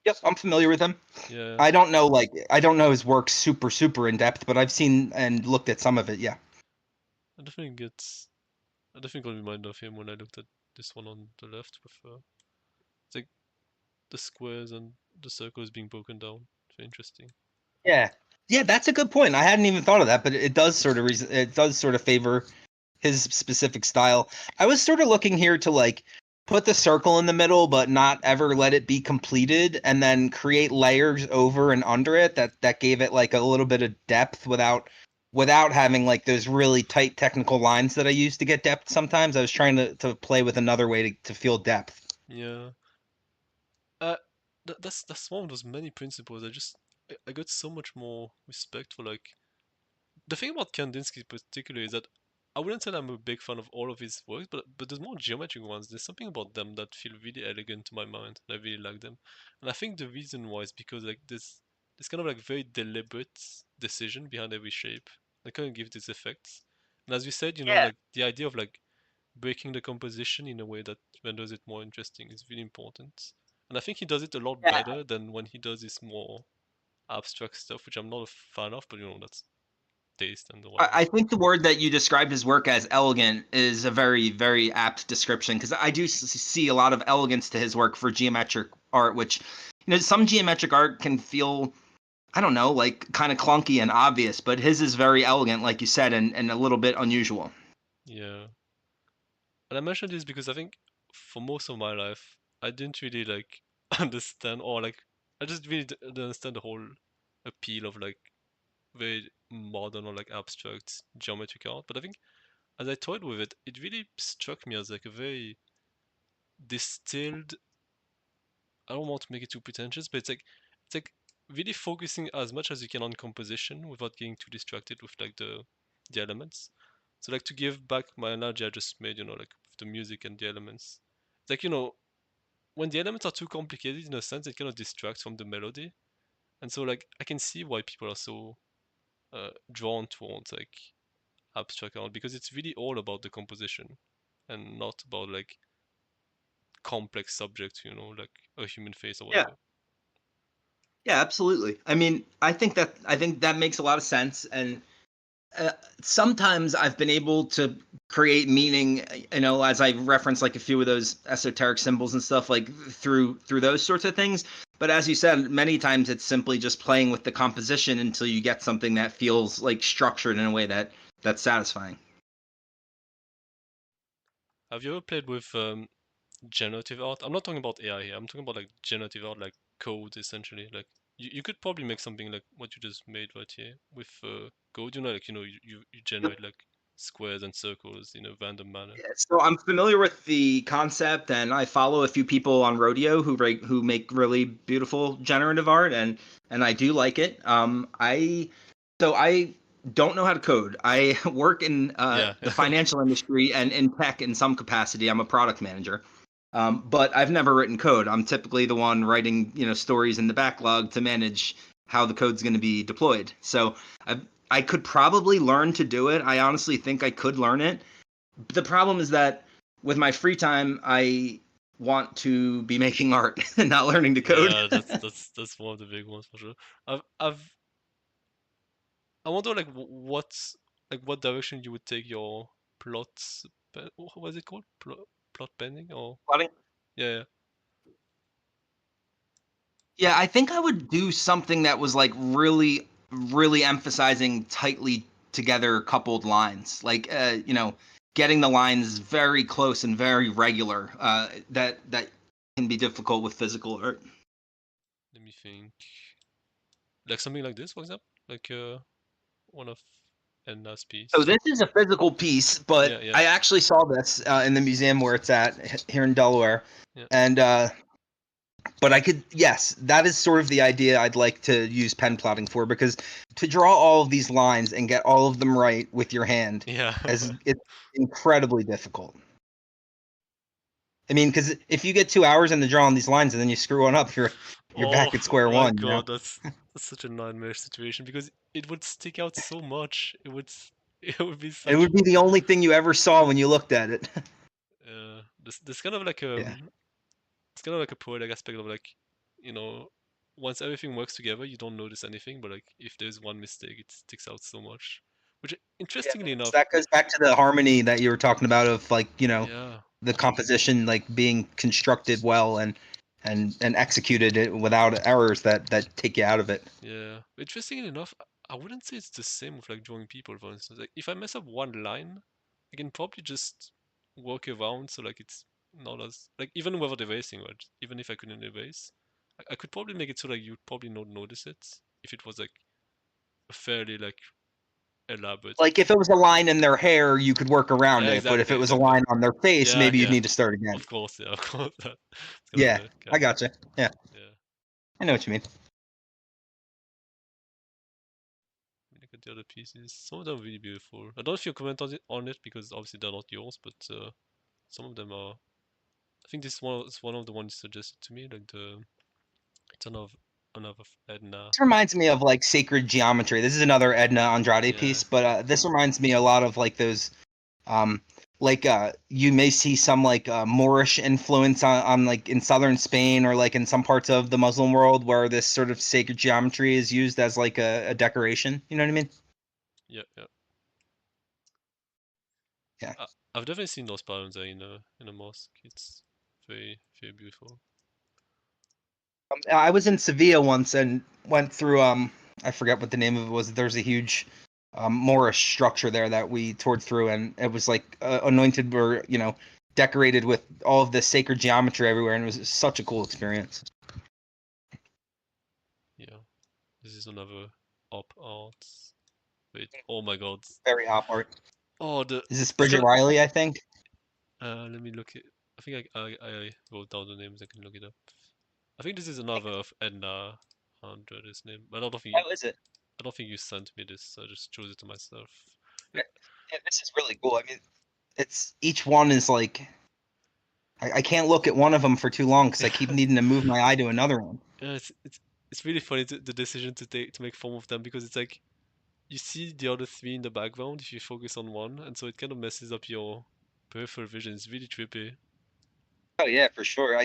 Yes, I'm familiar with him. yeah. I don't know his work super in depth, but I've seen and looked at some of it. Yeah. I definitely get. I definitely got reminded of him when I looked at this one on the left with it's like the squares and the circles being broken down. It's very interesting. Yeah. Yeah, that's a good point. I hadn't even thought of that, but it does sort of it does sort of favor his specific style. I was sort of looking here to like put the circle in the middle but not ever let it be completed and then create layers over and under it that gave it like a little bit of depth without having like those really tight technical lines that I use to get depth sometimes. I was trying to play with another way to feel depth. Yeah. That's one of those many principles. I got so much more respect for like the thing about Kandinsky particularly is that I wouldn't say I'm a big fan of all of his works, but there's more geometric ones. There's something about them that feel really elegant to my mind, and I really like them. And I think the reason why is because like this kind of like very deliberate decision behind every shape that kind of gives these effects. And as you said, Yeah. like the idea of like breaking the composition in a way that renders it more interesting is really important. And I think he does it a lot Yeah. better than when he does this more abstract stuff, which I'm not a fan of, but that's taste and whatever. I think the word that you described his work as elegant is a very apt description because I do see a lot of elegance to his work for geometric art, which some geometric art can feel, I don't know, like kind of clunky and obvious, but his is very elegant, like you said, and a little bit unusual. Yeah. And I mentioned this because I think for most of my life, I didn't really like understand or like I just really didn't understand the whole appeal of like very modern or like abstract geometric art. But I think as I toyed with it, it really struck me as like a very distilled. I don't want to make it too pretentious, but it's like really focusing as much as you can on composition without getting too distracted with like the elements. So like to give back my analogy I just made, like with the music and the elements. It's like, when the elements are too complicated in a sense, it kind of distracts from the melody. And so like I can see why people are so drawn towards like abstract art because it's really all about the composition and not about like complex subjects, like a human face or Yeah. whatever. Yeah, absolutely. I mean, I think that makes a lot of sense, and sometimes I've been able to create meaning, as I reference like a few of those esoteric symbols and stuff, like through those sorts of things. But as you said, many times it's simply just playing with the composition until you get something that feels like structured in a way that's satisfying. Have you ever played with generative art? I'm not talking about AI here. I'm talking about like generative art, like code essentially. Like you could probably make something like what you just made right here with code. Like you generate like squares and circles in a random manner. So I'm familiar with the concept, and I follow a few people on Rodeo who make really beautiful generative art, and I do like it. I don't know how to code. I work in Yeah. the financial industry and in tech in some capacity. I'm a product manager, but I've never written code. I'm typically the one writing stories in the backlog to manage how the code's going to be deployed. So I could probably learn to do it. I honestly think I could learn it. The problem is that with my free time, I want to be making art and not learning to code. Yeah, that's one of the big ones for sure. I wonder like what direction you would take your plots. What was it called? Plot bending or yeah, yeah. Yeah, I think I would do something that was like really, really emphasizing tightly together coupled lines, like getting the lines very close and very regular. That can be difficult with physical art. Let me think. Like something like this, for example, like one of Edna's piece. So this is a physical piece, but Yeah, yeah. I actually saw this in the museum where it's at here in Delaware, Yeah. and but I could, yes, that is sort of the idea I'd like to use pen plotting for, because to draw all of these lines and get all of them right with your hand Yeah. it's incredibly difficult. I mean, because if you get 2 hours into drawing these lines and then you screw one up, you're back at square my one. god, that's such a nightmare situation, because it would stick out so much. It would be such. It would be the only thing you ever saw when you looked at it. There's kind of like it's kind of like a poetic aspect of like, once everything works together, you don't notice anything, but like if there's one mistake, it sticks out so much. Which, interestingly enough, That goes back to the harmony that you were talking about of like, yeah, the composition like being constructed well and executed it without errors that take you out of it. yeah. Interestingly enough, I wouldn't say it's the same with like drawing people, for instance. Like if I mess up one line, I can probably just work around so like it's not as like, even without erasing, right? Even if I couldn't erase, I could probably make it so like you'd probably not notice it if it was like a fairly like elaborate. Like if it was a line in their hair, you could work around Yeah, it, but if it exactly, was a exactly. line on their face, Yeah, maybe you'd yeah. need to start again. Of course, yeah, of course. It's kind of Yeah, I gotcha. Yeah, yeah. I know what you mean. Look at the other pieces. Some of them are really beautiful. I don't know if you comment on it because obviously they're not yours, but some of them are. I think this one is one of the ones you suggested to me, like the ton of another Edna. This reminds me of like sacred geometry. This is another Edna Andrade Yeah. piece, but this reminds me a lot of like those like you may see some like Moorish influence on like in southern Spain or like in some parts of the Muslim world where this sort of sacred geometry is used as like a decoration. You know what I mean? Yeah, yeah. Yeah. I've definitely seen those patterns there in a mosque. It's very, very beautiful. I was in Sevilla once and went through I forget what the name of it was. There's a huge Moorish structure there that we toured through, and it was like anointed or decorated with all of this sacred geometry everywhere, and it was such a cool experience. Yeah. This is another op art. Wait, oh my god. Very op art. Oh, Is this Bridget Riley? I think. let me look it. I think I wrote down the names. I can look it up. I think this is another of Edna Andrade's name. But I don't think How is it? I don't think you sent me this. I just chose it to myself. Yeah, this is really cool. I mean, it's each one is like I can't look at one of them for too long because I keep needing to move my eye to another one. Yeah, it's really funny the decision to make form of them, because it's like you see the other three in the background if you focus on one, and so it kind of messes up your peripheral vision. It's really trippy. Oh yeah, for sure.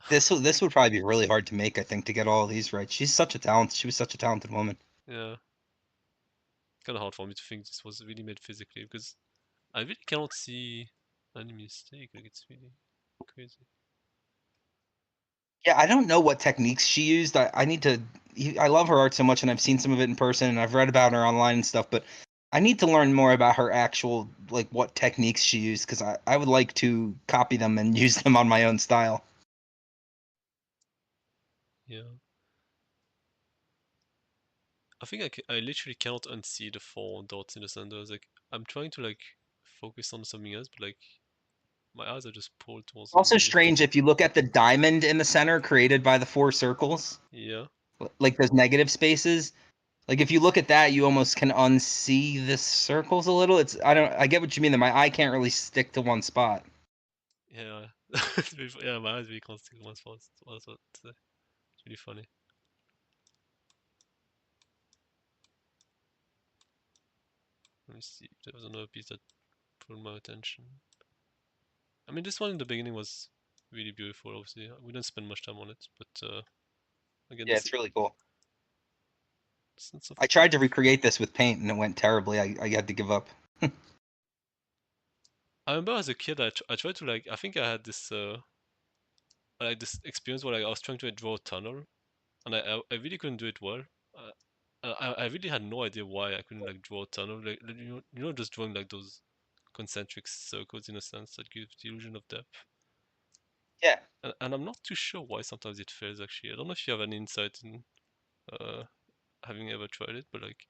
This would probably be really hard to make. I think to get all of these right. She's such a talent. She was such a talented woman. Yeah, it's kind of hard for me to think this was really made physically, because I really cannot see any mistake. Like, it's really crazy. Yeah, I don't know what techniques she used. I need to. I love her art so much, and I've seen some of it in person, and I've read about her online and stuff. But I need to learn more about her actual like what techniques she used, because I would like to copy them and use them on my own style. Yeah. I think I literally cannot unsee the 4 dots in the center. It's like I'm trying to like focus on something else, but like my eyes are just pulled towards Also something different. strange if you look at the diamond in the center created by the 4 circles, Yeah. like those negative spaces. Like if you look at that, you almost can unsee the circles a little. I get what you mean that my eye can't really stick to one spot. Yeah. Yeah, my eyes really can't stick to one spot. That's what it's really funny. Let me see if there was another piece that pulled my attention. I mean, this one in the beginning was really beautiful, obviously. We didn't spend much time on it, but again, Yeah, this it's really cool. sense of... I tried to recreate this with paint and it went terribly. I had to give up. I remember as a kid, I tried to like, I think I had this like this experience where like, I was trying to draw a tunnel, and I really couldn't do it well. I really had no idea why I couldn't like draw a ton of like just drawing like those concentric circles in a sense that give the illusion of depth. Yeah. And I'm not too sure why sometimes it fails actually. I don't know if you have any insight in uh having ever tried it, but like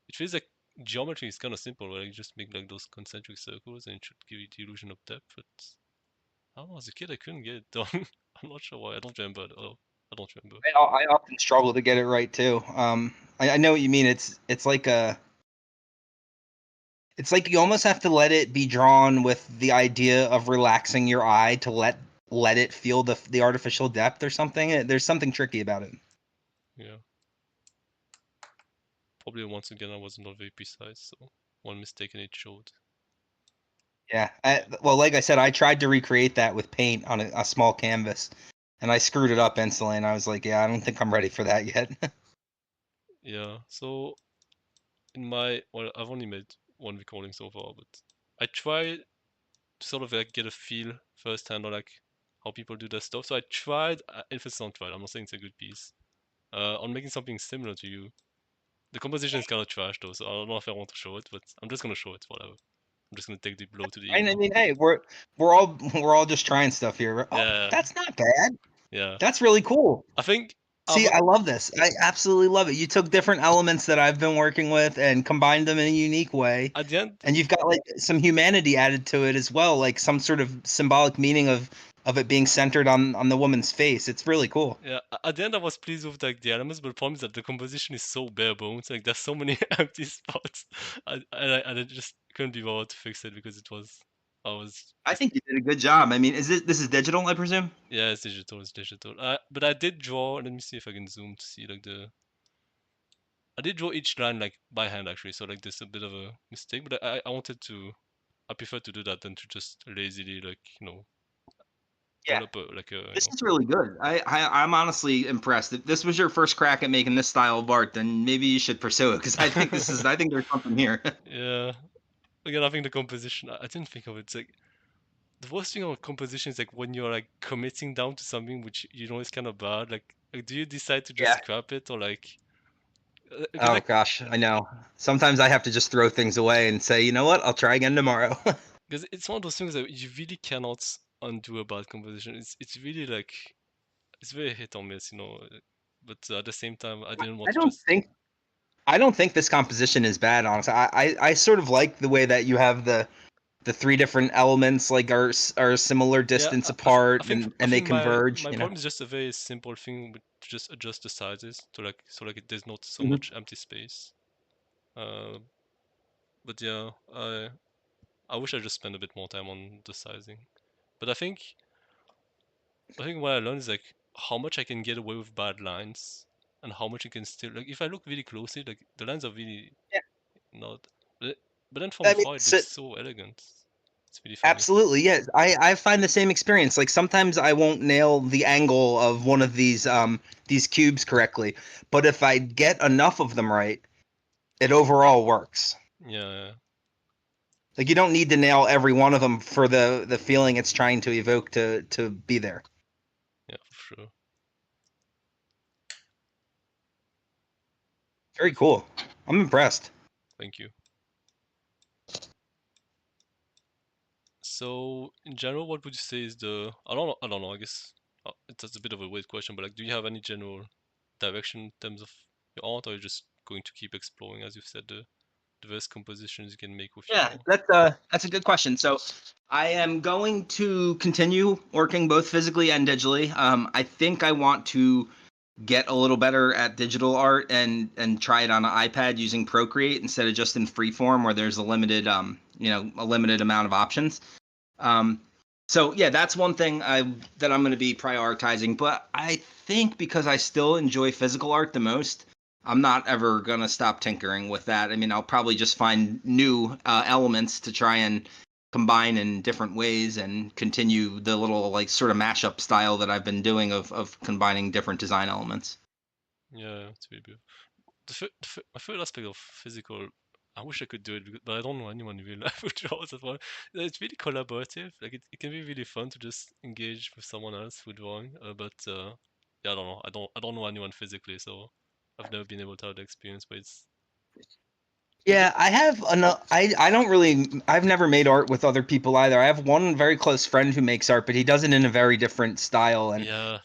it feels like geometry is kind of simple, where you just make like those concentric circles and it should give you the illusion of depth. But I don't know, as a kid I couldn't get it done. I'm not sure why. I don't remember at all. I don't remember. I often struggle to get it right too. I know what you mean. It's like you almost have to let it be drawn with the idea of relaxing your eye to let it feel the artificial depth or something. There's something tricky about it. Yeah. Probably once again I was not very precise, so one mistake and it showed. Yeah. Well, like I said, I tried to recreate that with paint on a small canvas, and I screwed it up instantly. And I was like, yeah, I don't think I'm ready for that yet. Yeah, so I've only made one recording so far, but I tried to sort of like get a feel firsthand on like how people do their stuff. So I tried, if it's not tried, I'm not saying it's a good piece, on making something similar to you. The composition is kind of trash though, so I don't know if I want to show it, but I'm just gonna show it, whatever. I'm just gonna take the blow to the I ego. mean, hey, we're all just trying stuff here. Oh, Yeah, that's not bad. yeah. That's really cool. I think See, I love this. I absolutely love it. You took different elements that I've been working with and combined them in a unique way. at the end, And you've got like some humanity added to it as well, like some sort of symbolic meaning of it being centered on the woman's face. It's really cool. yeah, at the end I was pleased with like the elements, but the problem is that the composition is so bare bones. Like there's so many empty spots, and I just couldn't be bothered to fix it because I was I just think you did a good job. I mean, this is digital, I presume? yeah, it's digital, it's digital. But I did draw. Let me see if I can zoom to see like the. I did draw each line like by hand actually, so like there's a bit of a mistake. But I wanted to. I prefer to do that than to just lazily like Yeah. pull up like a This is really good. I'm honestly impressed. If this was your first crack at making this style of art, then maybe you should pursue it because I think there's something here. Yeah. Again, I think the composition. I didn't think of it. It's like the worst thing on composition is like when you're like committing down to something which you know is kind of bad. Like do you decide to just Yeah. scrap it or like? Because Oh like gosh, I know. Sometimes I have to just throw things away and say, you know what, I'll try again tomorrow. because it's one of those things that you really cannot undo a bad composition. It's really like it's very hit or miss, But at the same time, I didn't want I to don't just. think I don't think this composition is bad, honestly. I sort of like the way that you have the three different elements like are similar Yeah, distance apart I and they think my converge, my problem is just a very simple thing, with to just adjust the sizes to like so like there's not so Mhm. much empty space. Uh, but yeah, I wish I just spent a bit more time on the sizing. But I think what I learned is like how much I can get away with bad lines and how much you can still like if I look really closely, like the lines are really Yeah. not. But, but then from I mean, far it so, looks so elegant. It's really funny. absolutely, yes. I find the same experience. Like sometimes I won't nail the angle of one of these cubes correctly, but if I get enough of them right, it overall works. Yeah, Like you don't need to nail every one of them for the feeling it's trying to evoke to be there. yeah, for sure. Very cool. I'm impressed. Thank you. So in general, what would you say is the? I don't know. I don't know. I guess it's a bit of a weird question, but like, do you have any general direction in terms of your art, or are you just going to keep exploring, as you've said, the diverse compositions you can make with Yeah, your? that's a good question. So I am going to continue working both physically and digitally. I think I want to get a little better at digital art and try it on an iPad using Procreate instead of just in Freeform where there's a limited a limited amount of options. Um, so yeah, that's one thing that I'm going to be prioritizing. But I think because I still enjoy physical art the most, I'm not ever going to stop tinkering with that. I mean, I'll probably just find new elements to try and combine in different ways and continue the little like sort of mashup style that I've been doing of combining different design elements. Yeah, it's really beautiful. My third aspect of physical, I wish I could do it, but I don't know anyone in real life who draws as well. It's really collaborative. Like it can be really fun to just engage with someone else with drawing. But yeah, I don't know. I don't know anyone physically, so I've never been able to have the experience, but it's Yeah, I have I don't really I've never made art with other people either. I have one very close friend who makes art, but he does it in a very different style, and yeah,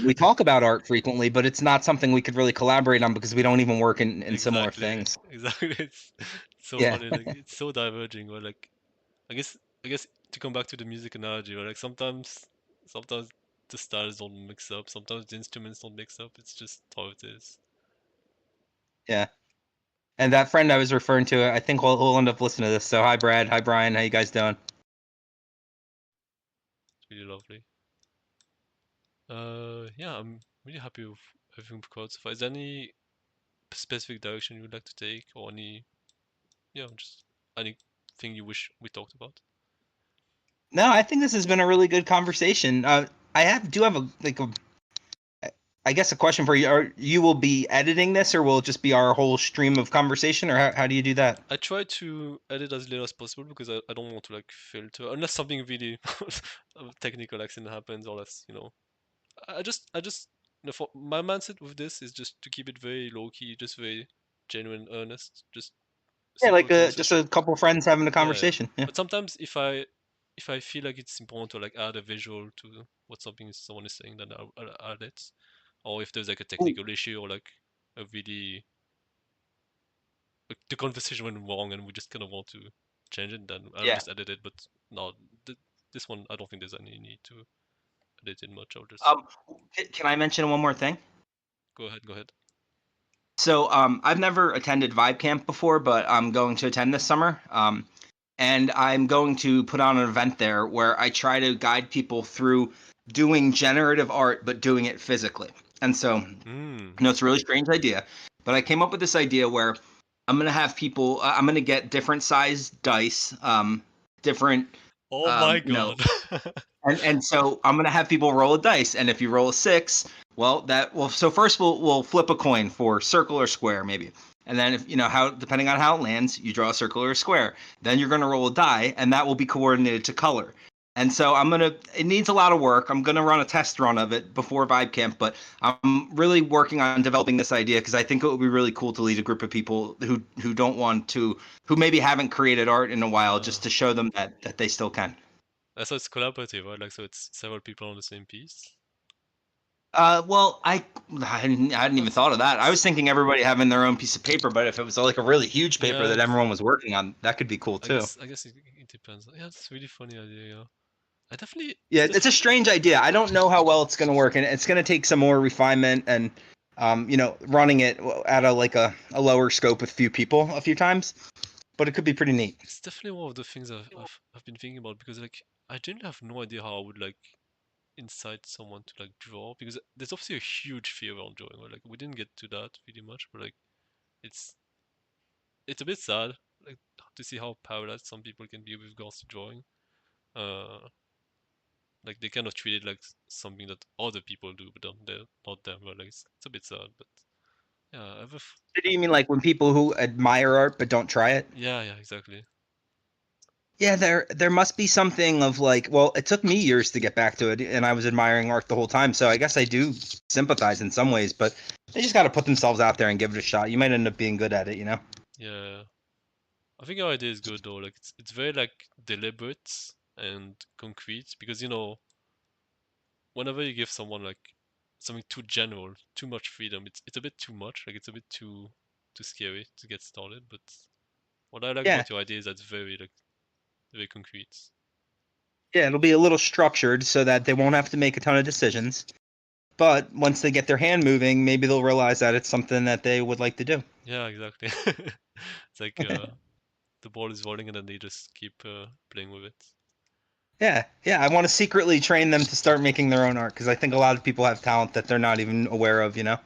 we talk about art frequently, but it's not something we could really collaborate on because we don't even work in similar exactly, things. exactly. It's so Yeah. funny. Like it's so diverging. But like, I guess to come back to the music analogy, right? Like sometimes the styles don't mix up. Sometimes the instruments don't mix up. It's just how it is. Yeah. And that friend I was referring to, I think we'll end up listening to this. So hi Brad, hi Brian, how you guys doing? It's really lovely. Yeah, I'm really happy with everything we've covered so far. Is there any specific direction you would like to take, or just anything you wish we talked about? No, I think this has been a really good conversation. Do have I guess a question for you. You will be editing this, or will it just be our whole stream of conversation, or how do you do that? I try to edit as little as possible because I don't want to like filter unless something really technical accident happens, or less, I just for my mindset with this is just to keep it very low key, just very genuine, earnest, just Yeah, simple like just conversation. a couple friends having a Yeah, yeah. conversation. Yeah. But sometimes if I feel like it's important to like add a visual to what someone is saying, then I'll add it. Or if there's like a Ooh. technical issue or like a really like the conversation went wrong and we just kind of want to change it, then I'll Yeah. just edit it. But no, this one I don't think there's any need to edit it much. I'll just Um, can I mention one more thing? go ahead, go ahead. So I've never attended Vibe Camp before, but I'm going to attend this summer. And I'm going to put on an event there where I try to guide people through doing generative art, but doing it physically. And so, Hmm. it's a really strange idea, but I came up with this idea where I'm going to have people, I'm going to get different size dice, different, Oh my you know, god. and so I'm gonna have people roll a dice, and if you roll a 6, so first we'll flip a coin for circle or square maybe, and then if how depending on how it lands, you draw a circle or a square. Then you're gonna roll a die, and that will be coordinated to color. And so it needs a lot of work. I'm gonna run a test run of it before Vibe Camp, but I'm really working on developing this idea because I think it would be really cool to lead a group of people who don't want to, who maybe haven't created art in a while, Yeah. just to show them that they still can. So it's collaborative, right? Like so it's several people on the same piece. Well, I hadn't even That's thought of that. I was that's thinking everybody having their own piece of paper, but if it was like a really huge paper yeah. that everyone was working on, that could be cool I too. guess I guess it depends. Yeah, it's a really funny idea. Yeah, I definitely it's Yeah, it's a strange idea. I don't know how well it's going to work, and it's going to take some more refinement and, running it at a lower scope with few people a few times. But it could be pretty neat. it's definitely one of the things I've been thinking about because like I didn't have no idea how I would like incite someone to like draw because there's obviously a huge fear around drawing. Right? Like we didn't get to that really much, but like it's it's a bit sad like to see how paralyzed some people can be with regards to drawing. Uh, like they kind of treat it like something that other people do, but they're not them. Right? Like it's a bit sad, but yeah, Do you mean like when people who admire art but don't try it? yeah, exactly. Yeah, there must be something of like, well, it took me years to get back to it, and I was admiring art the whole time. So I guess I do sympathize in some ways, but they just got to put themselves out there and give it a shot. You might end up being good at it, you know? Yeah, I think your idea is good though. Like it's very like deliberate and concrete because whenever you give someone like something too general, too much freedom, it's a bit too much. Like it's a bit too scary to get started. But what I like Yeah, about your idea is that it's very concrete. yeah, it'll be a little structured so that they won't have to make a ton of decisions. But once they get their hand moving, maybe they'll realize that it's something that they would like to do. Yeah, exactly. It's like the ball is rolling and then they just keep playing with it. Yeah, yeah, I want to secretly train them to start making their own art because I think a lot of people have talent that they're not even aware of, you know?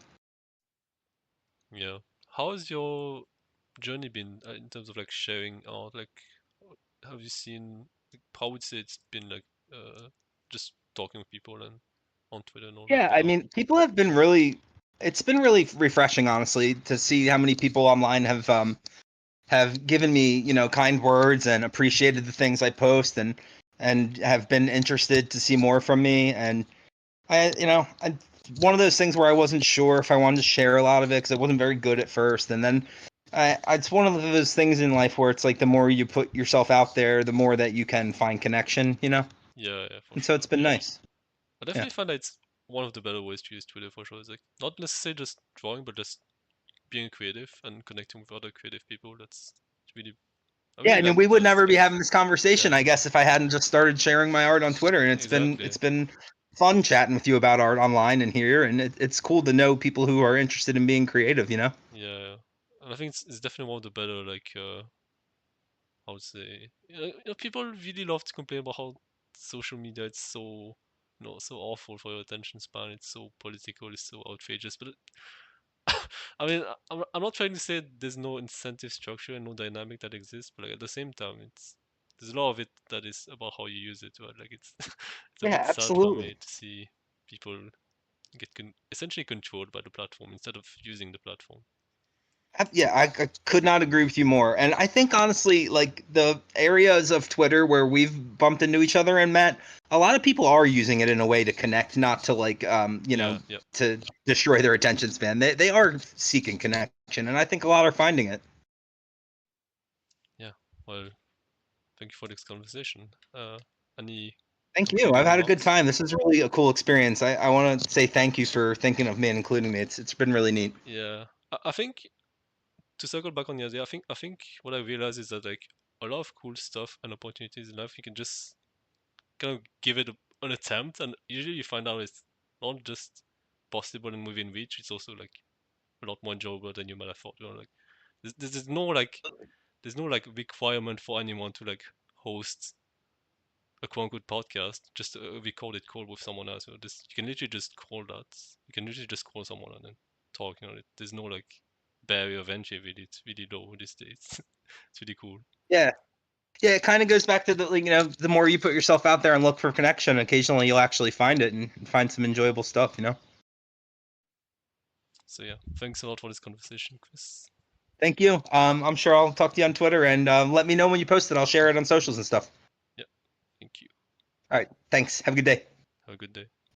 Yeah. How has your journey been in terms of like sharing art? Like, have you seen? Like, how would you say it's been like just talking with people and on Twitter and all that? Yeah, I mean, people have been really it's been really refreshing honestly to see how many people online have given me, kind words and appreciated the things I post and have been interested to see more from me and I one of those things where I wasn't sure if I wanted to share a lot of it because I wasn't very good at first, and then it's one of those things in life where it's like the more you put yourself out there, the more that you can find connection, you know. Yeah, for And so sure. it's been nice. I definitely find that it's one of the better ways to use Twitter for sure. It's like not necessarily just drawing, but just being creative and connecting with other creative people. That's really, I Yeah, really I mean, like we would those never be things. having this conversation, Yeah, I guess, if I hadn't just started sharing my art on Twitter. And exactly. it's been fun chatting with you about art online and here, and it's cool to know people who are interested in being creative, you know. Yeah, and I think it's definitely one of the better like how to say people really love to complain about how social media it's so so awful for your attention span. It's so political. It's so outrageous. But I mean, I'm not trying to say there's no incentive structure and no dynamic that exists, but like at the same time, there's a lot of it that is about how you use it. Right? Like it's it's a Yeah, bit sad for absolutely. me to see people get essentially controlled by the platform instead of using the platform. Yeah, I could not agree with you more. And I think honestly, like the areas of Twitter where we've bumped into each other and met, a lot of people are using it in a way to connect, not to like Yeah, yeah, to destroy their attention span. They are seeking connection, and I think a lot are finding it. yeah. Well, thank you for this conversation. Any Thank you. concluding I've had a good remarks? time. This is really a cool experience. I want to say thank you for thinking of me and including me. It's been really neat. Yeah, I think to circle back on the idea, I think what I realized is that like a lot of cool stuff and opportunities in life, you can just kind of give it an attempt, and usually you find out it's not just possible and within reach. It's also like a lot more enjoyable than you might have thought. Like there's no like requirement for anyone to like host a quote unquote podcast, just a recorded call with someone else. You can literally just call that. You can literally just call someone and then talking on it. There's no like barrier of entry really. It's really low these days. It's really cool. Yeah. Yeah, it kind of goes back to the the more you put yourself out there and look for connection, occasionally you'll actually find it and find some enjoyable stuff, you know. So yeah, thanks a lot for this conversation, Chris. Thank you. I'm sure I'll talk to you on Twitter and let me know when you post it. I'll share it on socials and stuff. Yeah, thank you. All right. Thanks. Have a good day. Have a good day.